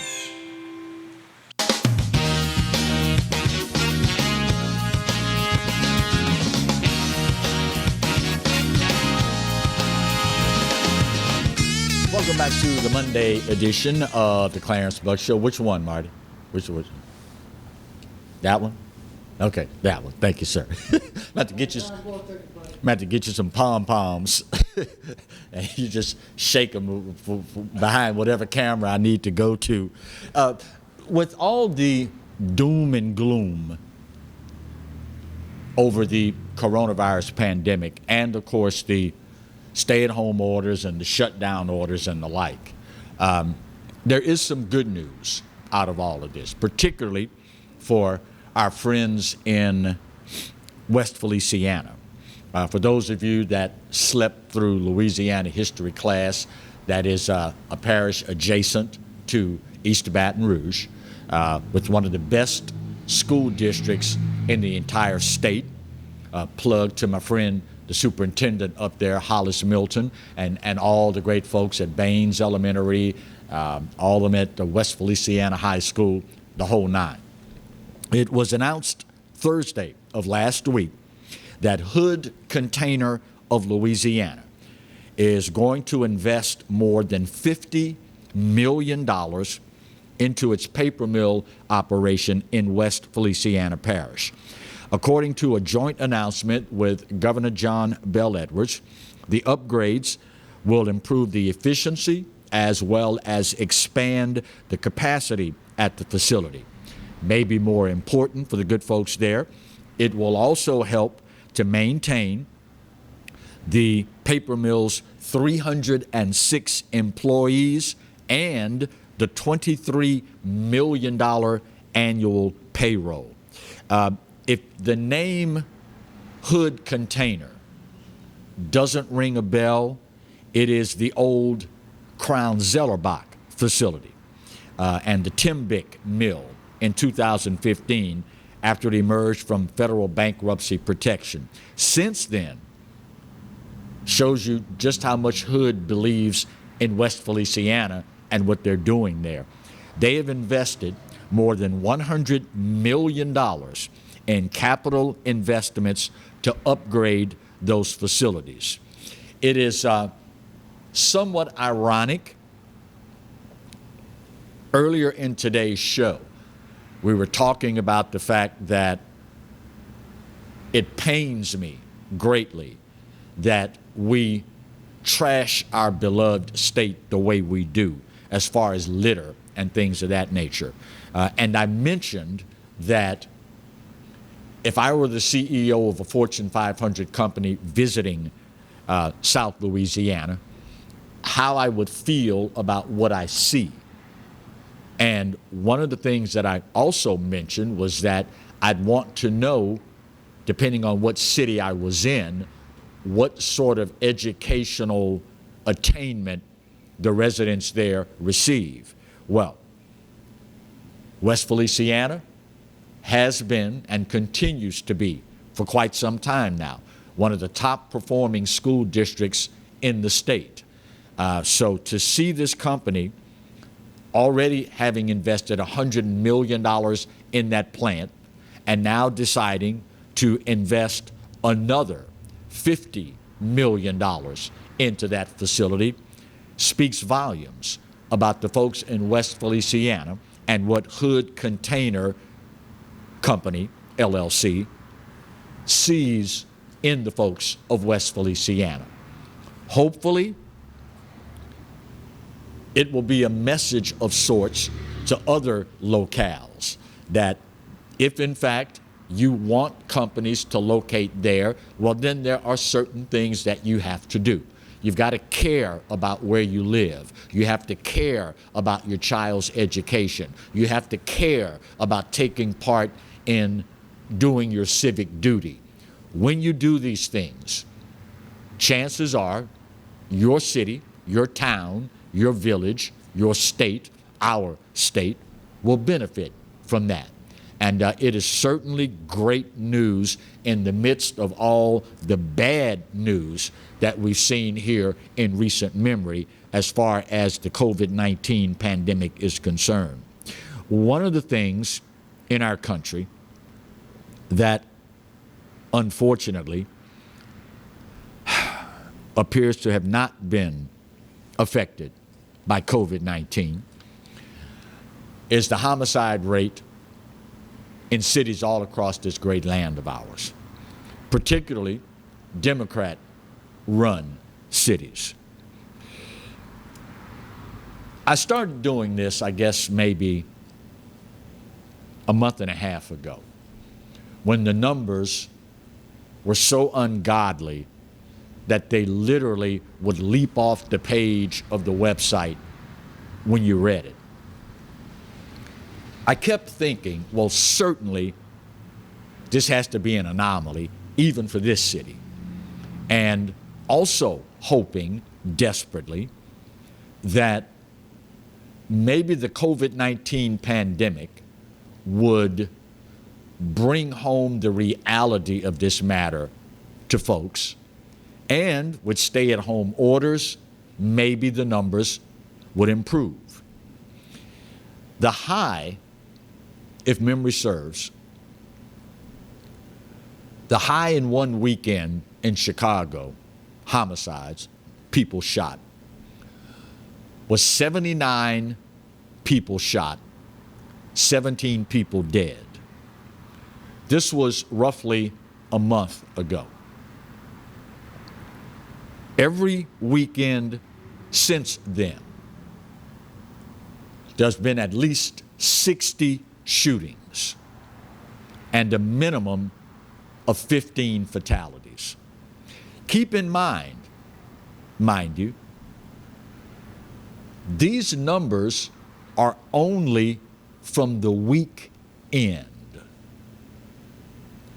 Welcome back to the Monday edition of the Clarence Bugs Show. Which one, Marty? Which one? That one? Okay, that one. Thank you, sir. I'm about to get you some pom-poms. And you just shake them behind whatever camera I need to go to. With all the doom and gloom over the coronavirus pandemic and, of course, the stay-at-home orders and the shutdown orders and the like. There is some good news out of all of this, particularly for our friends in West Feliciana. For those of you that slept through Louisiana history class, that is a parish adjacent to East Baton Rouge, with one of the best school districts in the entire state. Plug to my friend the superintendent up there, Hollis Milton, and all the great folks at Baines Elementary, all of them at the West Feliciana High School, the whole nine. It was announced Thursday of last week that Hood Container of Louisiana is going to invest more than $50 million into its paper mill operation in West Feliciana Parish. According to a joint announcement with Governor John Bell Edwards, the upgrades will improve the efficiency as well as expand the capacity at the facility. Maybe more important for the good folks there, it will also help to maintain the paper mill's 306 employees and the $23 million annual payroll. If the name Hood Container doesn't ring a bell, it is the old Crown Zellerbach facility and the Timbick Mill in 2015 after it emerged from federal bankruptcy protection. Since then, shows you just how much Hood believes in West Feliciana and what they're doing there. They have invested more than $100 million in capital investments to upgrade those facilities. It is somewhat ironic. Earlier in today's show, we were talking about the fact that it pains me greatly that we trash our beloved state the way we do as far as litter and things of that nature. And I mentioned that if I were the CEO of a Fortune 500 company visiting South Louisiana, how I would feel about what I see. And one of the things that I also mentioned was that I'd want to know, depending on what city I was in, what sort of educational attainment the residents there receive. Well, West Feliciana has been and continues to be, for quite some time now, one of the top performing school districts in the state. So to see this company already having invested $100 million in that plant and now deciding to invest another $50 million into that facility speaks volumes about the folks in West Feliciana and what Hood Container Company, LLC, sees in the folks of West Feliciana. Hopefully, it will be a message of sorts to other locales that if in fact you want companies to locate there, well then there are certain things that you have to do. You've got to care about where you live. You have to care about your child's education. You have to care about taking part in doing your civic duty. When you do these things, chances are your city, your town, your village, your state, our state, will benefit from that. And it is certainly great news in the midst of all the bad news that we've seen here in recent memory as far as the COVID-19 pandemic is concerned. One of the things in our country that unfortunately appears to have not been affected by COVID-19 is the homicide rate in cities all across this great land of ours, particularly Democrat-run cities. I started doing this, I guess, maybe a month and a half ago, when the numbers were so ungodly that they literally would leap off the page of the website when you read it. I kept thinking, well, certainly this has to be an anomaly, even for this city. And also hoping desperately that maybe the COVID-19 pandemic would bring home the reality of this matter to folks, and with stay-at-home orders, maybe the numbers would improve. The high, if memory serves, the high in one weekend in Chicago, homicides, people shot, was 79 people shot, 17 people dead. This was roughly a month ago. Every weekend since then, there's been at least 60 shootings and a minimum of 15 fatalities. Keep in mind you, these numbers are only from the week end.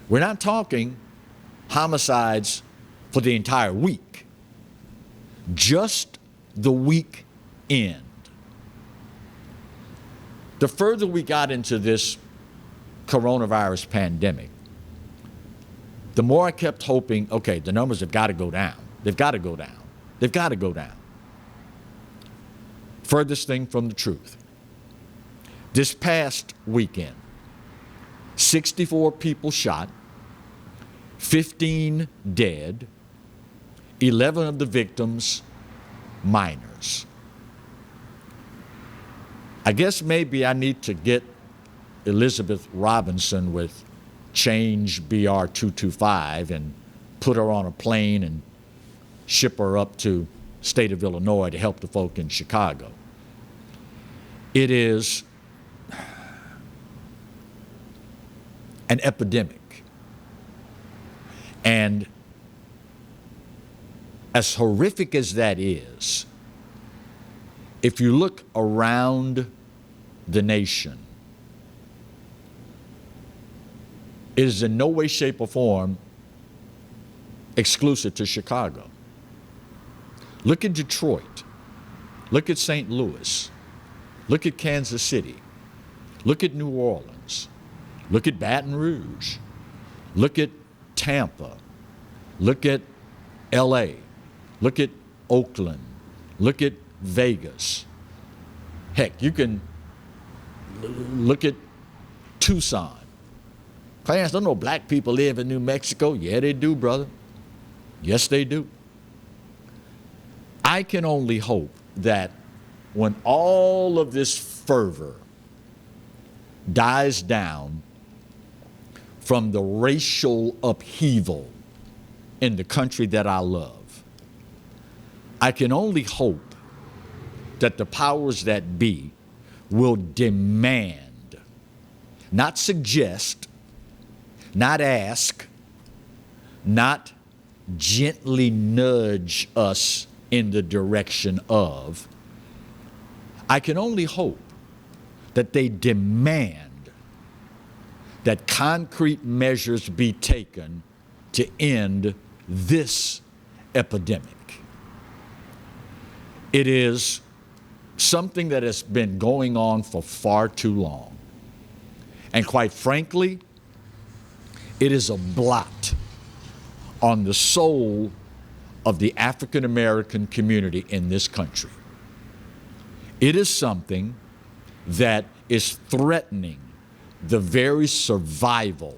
We're not talking homicides for the entire week, just the week end. The further we got into this coronavirus pandemic, the more I kept hoping, okay, the numbers have got to go down. They've got to go down. They've got to go down. Furthest thing from the truth. This past weekend, 64 people shot, 15 dead, 11 of the victims minors. I guess maybe I need to get Elizabeth Robinson with Change BR 225 and put her on a plane and ship her up to state of Illinois to help the folk in Chicago. It is an epidemic. And as horrific as that is, if you look around the nation, it is in no way, shape, or form exclusive to Chicago. Look at Detroit. Look at St. Louis. Look at Kansas City. Look at New Orleans. Look at Baton Rouge. Look at Tampa. Look at L.A. Look at Oakland. Look at Vegas. Heck, you can look at Tucson. Clarence, don't know black people live in New Mexico? Yeah, they do, brother. Yes, they do. I can only hope that when all of this fervor dies down from the racial upheaval in the country that I love, I can only hope that the powers that be will demand, not suggest, not ask, not gently nudge us in the direction of. I can only hope that they demand that concrete measures be taken to end this epidemic. It is something that has been going on for far too long. And quite frankly, it is a blot on the soul of the African American community in this country. It is something that is threatening the very survival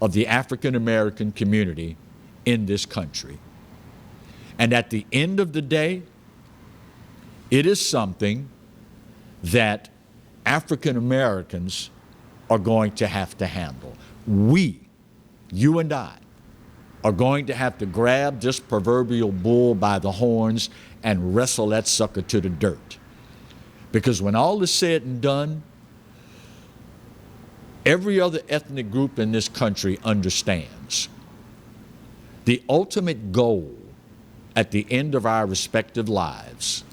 of the African American community in this country. And at the end of the day, it is something that African Americans are going to have to handle. We, you and I, are going to have to grab this proverbial bull by the horns and wrestle that sucker to the dirt. Because when all is said and done, every other ethnic group in this country understands the ultimate goal at the end of our respective lives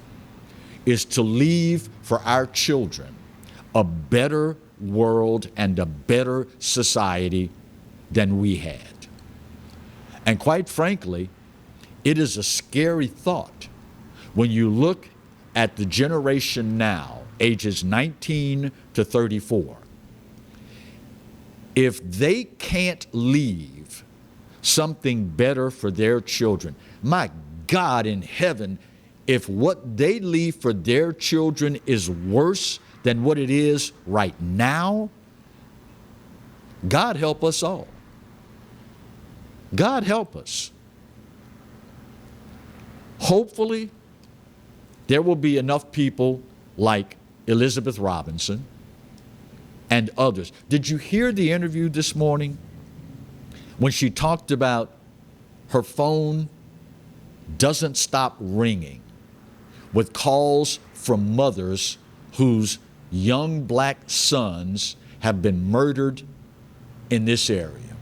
is to leave for our children a better world and a better society than we had. And quite frankly, it is a scary thought when you look at the generation now, ages 19 to 34. If they can't leave something better for their children, my God in heaven, if what they leave for their children is worse than what it is right now, God help us all. God help us. Hopefully, there will be enough people like Elizabeth Robinson and others. Did you hear the interview this morning when she talked about her phone doesn't stop ringing with calls from mothers whose young black sons have been murdered in this area?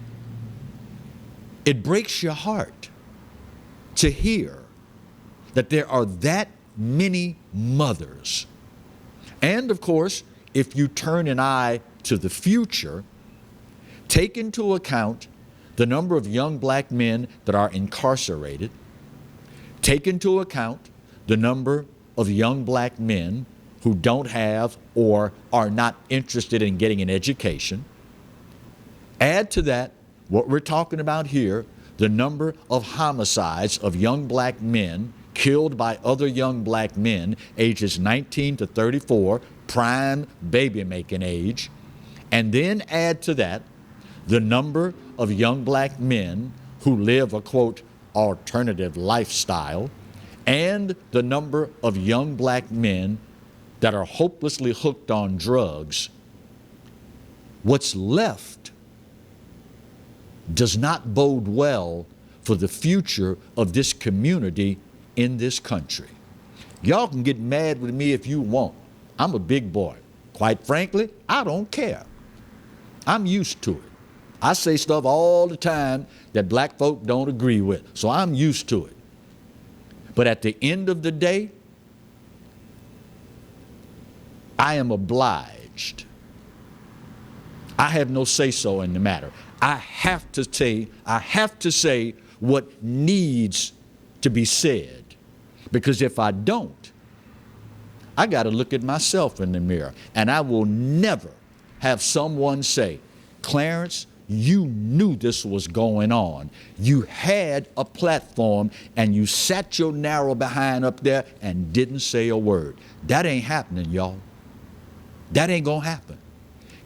It breaks your heart to hear that there are that many mothers And of course, if you turn an eye to the future, take into account the number of young black men that are incarcerated, take into account the number of young black men who don't have or are not interested in getting an education. Add to that what we're talking about here, the number of homicides of young black men killed by other young black men ages 19 to 34, prime baby-making age, and then add to that the number of young black men who live a, quote, alternative lifestyle, and the number of young black men that are hopelessly hooked on drugs. What's left does not bode well for the future of this community in this country. Y'all can get mad with me if you want. I'm a big boy. Quite frankly, I don't care. I'm used to it. I say stuff all the time that black folk don't agree with, so I'm used to it. But at the end of the day, I am obliged. I have no say-so in the matter. I have to say what needs to be said. Because if I don't, I got to look at myself in the mirror. And I will never have someone say, Clarence, you knew this was going on. You had a platform and you sat your narrow behind up there and didn't say a word. That ain't happening, y'all. That ain't gonna happen.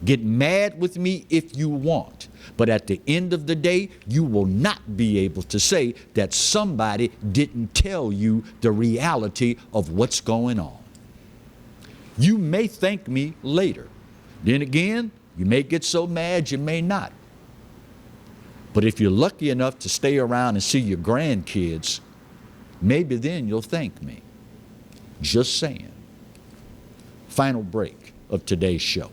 Get mad with me if you want, but at the end of the day, you will not be able to say that somebody didn't tell you the reality of what's going on. You may thank me later. Then again, you may get so mad you may not. But if you're lucky enough to stay around and see your grandkids, maybe then you'll thank me. Just saying. Final break of today's show.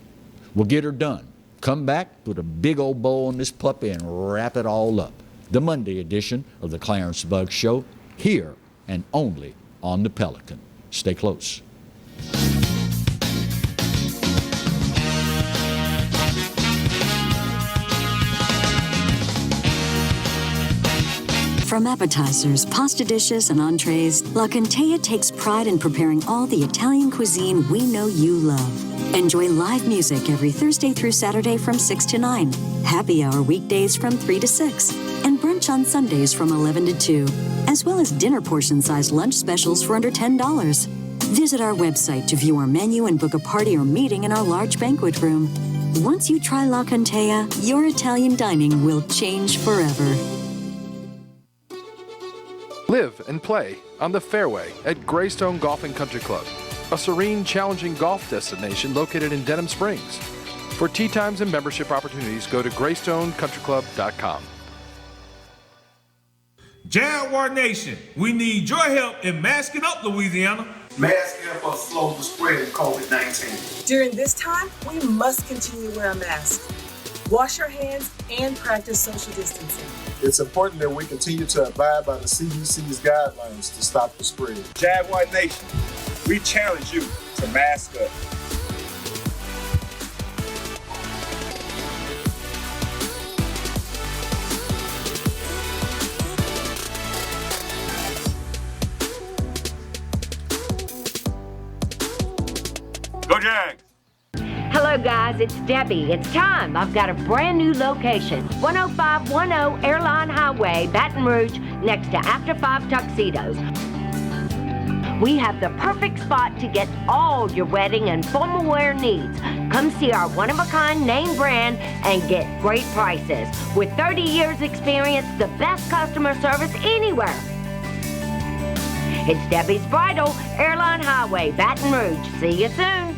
We'll get her done. Come back, put a big old bow on this puppy and wrap it all up. The Monday edition of the Clarence Buggs Show, here and only on the Pelican. Stay close. From appetizers, pasta dishes, and entrees, La Contea takes pride in preparing all the Italian cuisine we know you love. Enjoy live music every Thursday through Saturday from 6 to 9, happy hour weekdays from 3 to 6, and brunch on Sundays from 11 to 2, as well as dinner portion-sized lunch specials for under $10. Visit our website to view our menu and book a party or meeting in our large banquet room. Once you try La Contea, your Italian dining will change forever. Live and play on the fairway at Greystone Golf and Country Club, a serene, challenging golf destination located in Denham Springs. For tee times and membership opportunities, go to GreystonecountryClub.com. Jaguar Nation, we need your help in masking up Louisiana. Masks help us slow the spread of COVID-19. During this time, we must continue to wear a mask, wash our hands, and practice social distancing. It's important that we continue to abide by the CDC's guidelines to stop the spread. Jaguar Nation, we challenge you to mask up. Go Jags! Hello guys, it's Debbie. It's time. I've got a brand new location. 10510 Airline Highway, Baton Rouge, next to After 5 Tuxedos. We have the perfect spot to get all your wedding and formal wear needs. Come see our one-of-a-kind name brand and get great prices. With 30 years experience, the best customer service anywhere. It's Debbie's Bridal, Airline Highway, Baton Rouge. See you soon.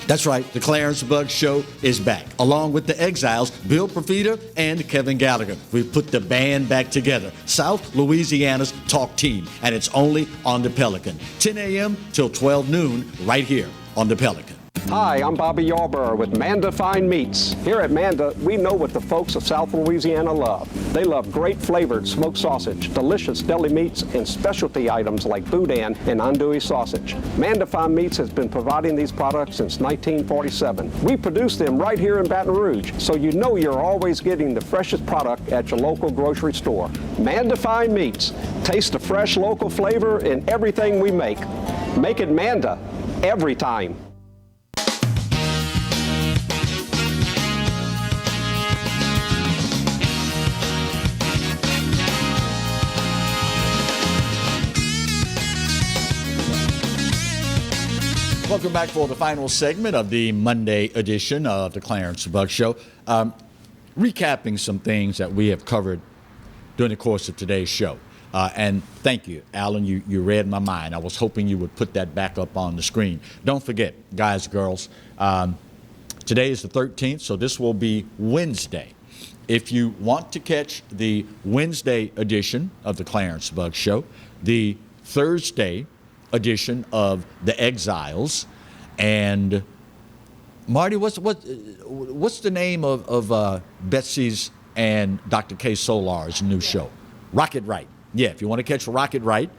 That's right, the Clarence Buggs Show is back, along with the Exiles, Bill Profita and Kevin Gallagher. We've put the band back together, South Louisiana's talk team, and it's only on the Pelican. 10 a.m. till 12 noon, right here on the Pelican. Hi, I'm Bobby Yarborough with Manda Fine Meats. Here at Manda, we know what the folks of South Louisiana love. They love great flavored smoked sausage, delicious deli meats, and specialty items like boudin and andouille sausage. Manda Fine Meats has been providing these products since 1947. We produce them right here in Baton Rouge, so you know you're always getting the freshest product at your local grocery store. Manda Fine Meats. Taste the fresh local flavor in everything we make. Make it Manda every time. Welcome back for the final segment of the Monday edition of the Clarence Bug Show. Recapping some things that we have covered during the course of today's show. And thank you, Alan. You read my mind. I was hoping you would put that back up on the screen. Don't forget, guys, girls, today is the 13th, so this will be Wednesday. If you want to catch the Wednesday edition of the Clarence Bug Show, the Thursday edition of The Exiles, and Marty, what's the name of Betsy's and Dr. K. Solar's new show? Rocket Right. Yeah, if you want to catch Rocket Right,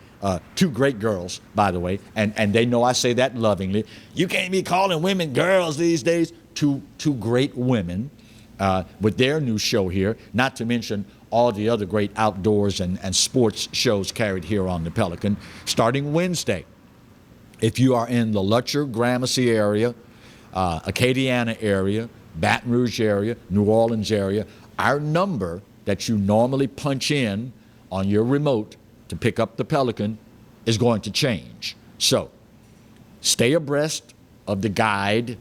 two great girls, by the way, and they know I say that lovingly. You can't be calling women girls these days. Two great women with their new show here, not to mention all the other great outdoors and sports shows carried here on the Pelican, starting Wednesday. If you are in the Lutcher, Gramercy area, Acadiana area, Baton Rouge area, New Orleans area, our number that you normally punch in on your remote to pick up the Pelican is going to change. So stay abreast of the guide,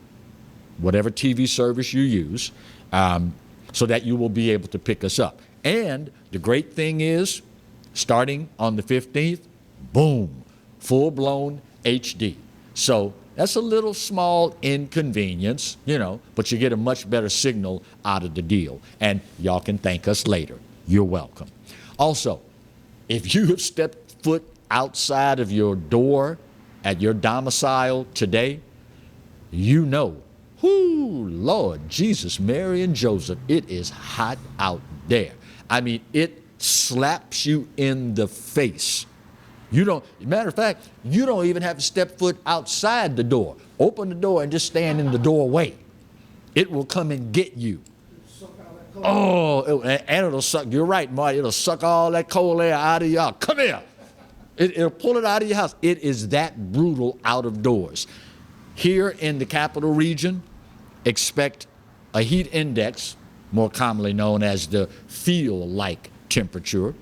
whatever TV service you use, so that you will be able to pick us up. And the great thing is, starting on the 15th, boom, full-blown HD. So that's a little small inconvenience, but you get a much better signal out of the deal. And y'all can thank us later. You're welcome. Also, if you have stepped foot outside of your door at your domicile today, you know, whoo, Lord Jesus, Mary and Joseph, it is hot out there. I mean, it slaps you in the face. Matter of fact, you don't even have to step foot outside the door. Open the door and just stand in the doorway. It will come and get you. Oh, and it'll suck. You're right, Marty. It'll suck all that cold air out of y'all. Come here. It'll pull it out of your house. It is that brutal out of doors. Here in the capital region, expect a heat index, more commonly known as the feel-like temperature,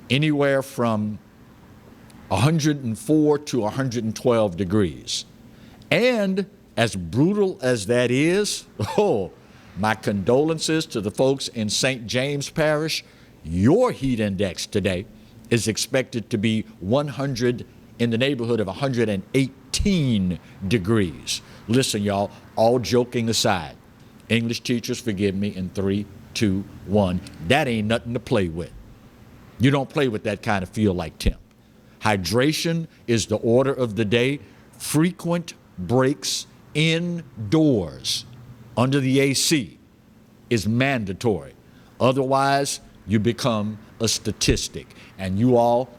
anywhere from 104 to 112 degrees. And as brutal as that is, my condolences to the folks in St. James Parish. Your heat index today is expected to be 100 in the neighborhood of 118 degrees. Listen, y'all, all joking aside, English teachers, forgive me, in 3, 2, 1, that ain't nothing to play with. You don't play with that kind of feel-like temp. Hydration is the order of the day. Frequent breaks indoors under the AC is mandatory. Otherwise, you become a statistic. And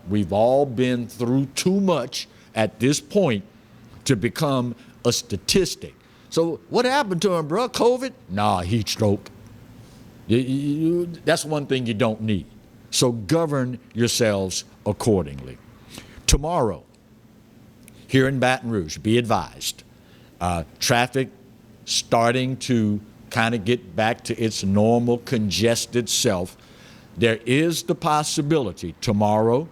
we've all been through too much at this point to become a statistic. So what happened to him, bro? COVID? Nah, heat stroke. That's one thing you don't need. So govern yourselves accordingly. Tomorrow, here in Baton Rouge, be advised, traffic starting to kind of get back to its normal congested self. There is the possibility tomorrow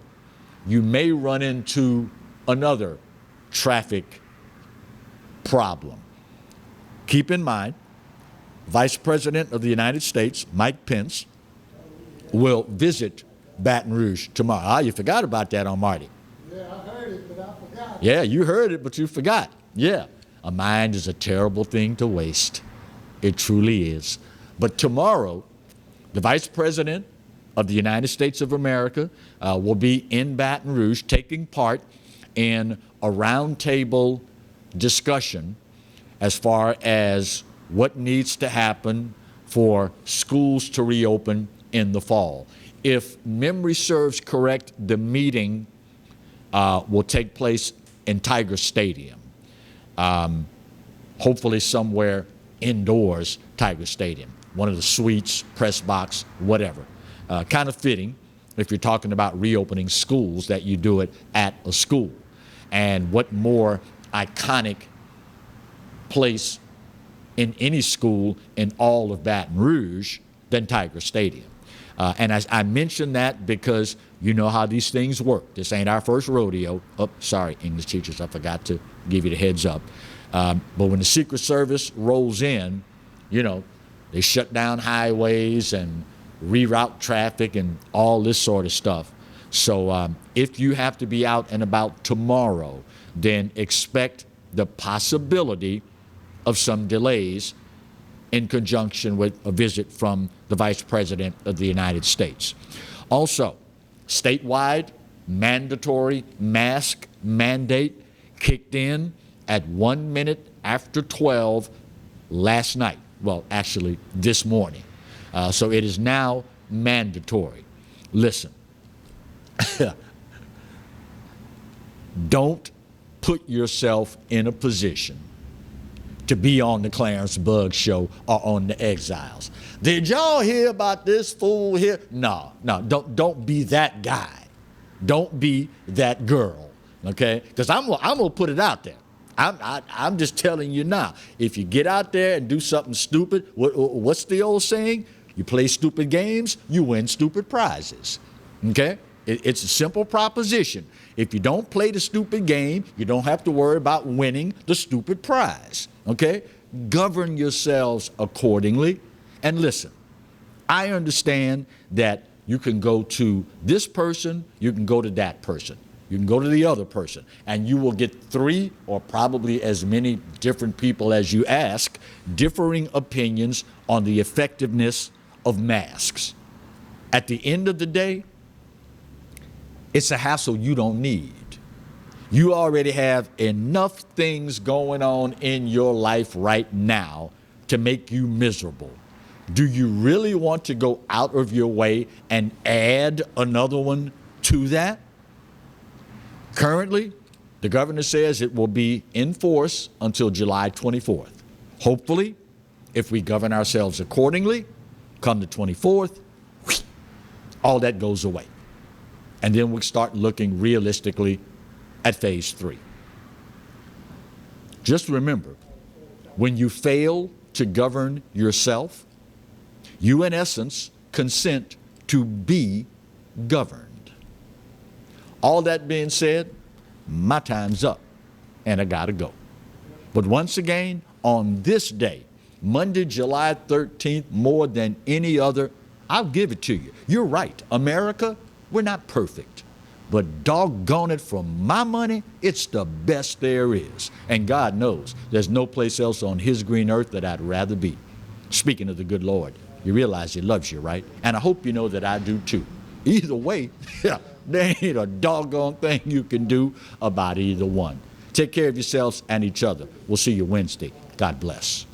you may run into another traffic problem. Keep in mind, Vice President of the United States, Mike Pence, will visit Baton Rouge tomorrow. You forgot about that on Marty. Yeah, I heard it, but I forgot. Yeah, you heard it, but you forgot. Yeah, a mind is a terrible thing to waste. It truly is. But tomorrow, the Vice President of the United States of America will be in Baton Rouge taking part in a roundtable discussion as far as what needs to happen for schools to reopen in the fall. If memory serves correct, the meeting will take place in Tiger Stadium, hopefully somewhere indoors, Tiger Stadium, one of the suites, press box, whatever. Kind of fitting if you're talking about reopening schools that you do it at a school. And what more iconic place in any school in all of Baton Rouge than Tiger Stadium. And I mention that because you know how these things work. This ain't our first rodeo. Oh, sorry, English teachers, I forgot to give you the heads up. But when the Secret Service rolls in, you know, they shut down highways and reroute traffic and all this sort of stuff. So if you have to be out and about tomorrow, then expect the possibility of some delays in conjunction with a visit from the Vice President of the United States. Also, statewide mandatory mask mandate kicked in at 1 minute after 12 last night. Well, actually, this morning. So it is now mandatory. Listen, don't put yourself in a position to be on the Clarence Bugg Show or on the Exiles. Did y'all hear about this fool here? No, don't be that guy. Don't be that girl, okay? Because I'm gonna put it out there. I'm just telling you now. If you get out there and do something stupid, what's the old saying? You play stupid games, you win stupid prizes, okay? It's a simple proposition. If you don't play the stupid game, you don't have to worry about winning the stupid prize, okay? Govern yourselves accordingly. And listen, I understand that you can go to this person, you can go to that person, you can go to the other person, and you will get 3 or probably as many different people as you ask, differing opinions on the effectiveness of masks. At the end of the day, it's a hassle you don't need. You already have enough things going on in your life right now to make you miserable. Do you really want to go out of your way and add another one to that? Currently, the governor says it will be in force until July 24th. Hopefully, if we govern ourselves accordingly, come the 24th, all that goes away. And then we start looking realistically at phase 3. Just remember, when you fail to govern yourself, you in essence consent to be governed. All that being said, my time's up and I gotta go. But once again, on this day, Monday, July 13th, more than any other, I'll give it to you. You're right, America, we're not perfect, but doggone it, for my money, it's the best there is. And God knows there's no place else on his green earth that I'd rather be. Speaking of the good Lord, you realize he loves you, right? And I hope you know that I do too. Either way, there ain't a doggone thing you can do about either one. Take care of yourselves and each other. We'll see you Wednesday. God bless.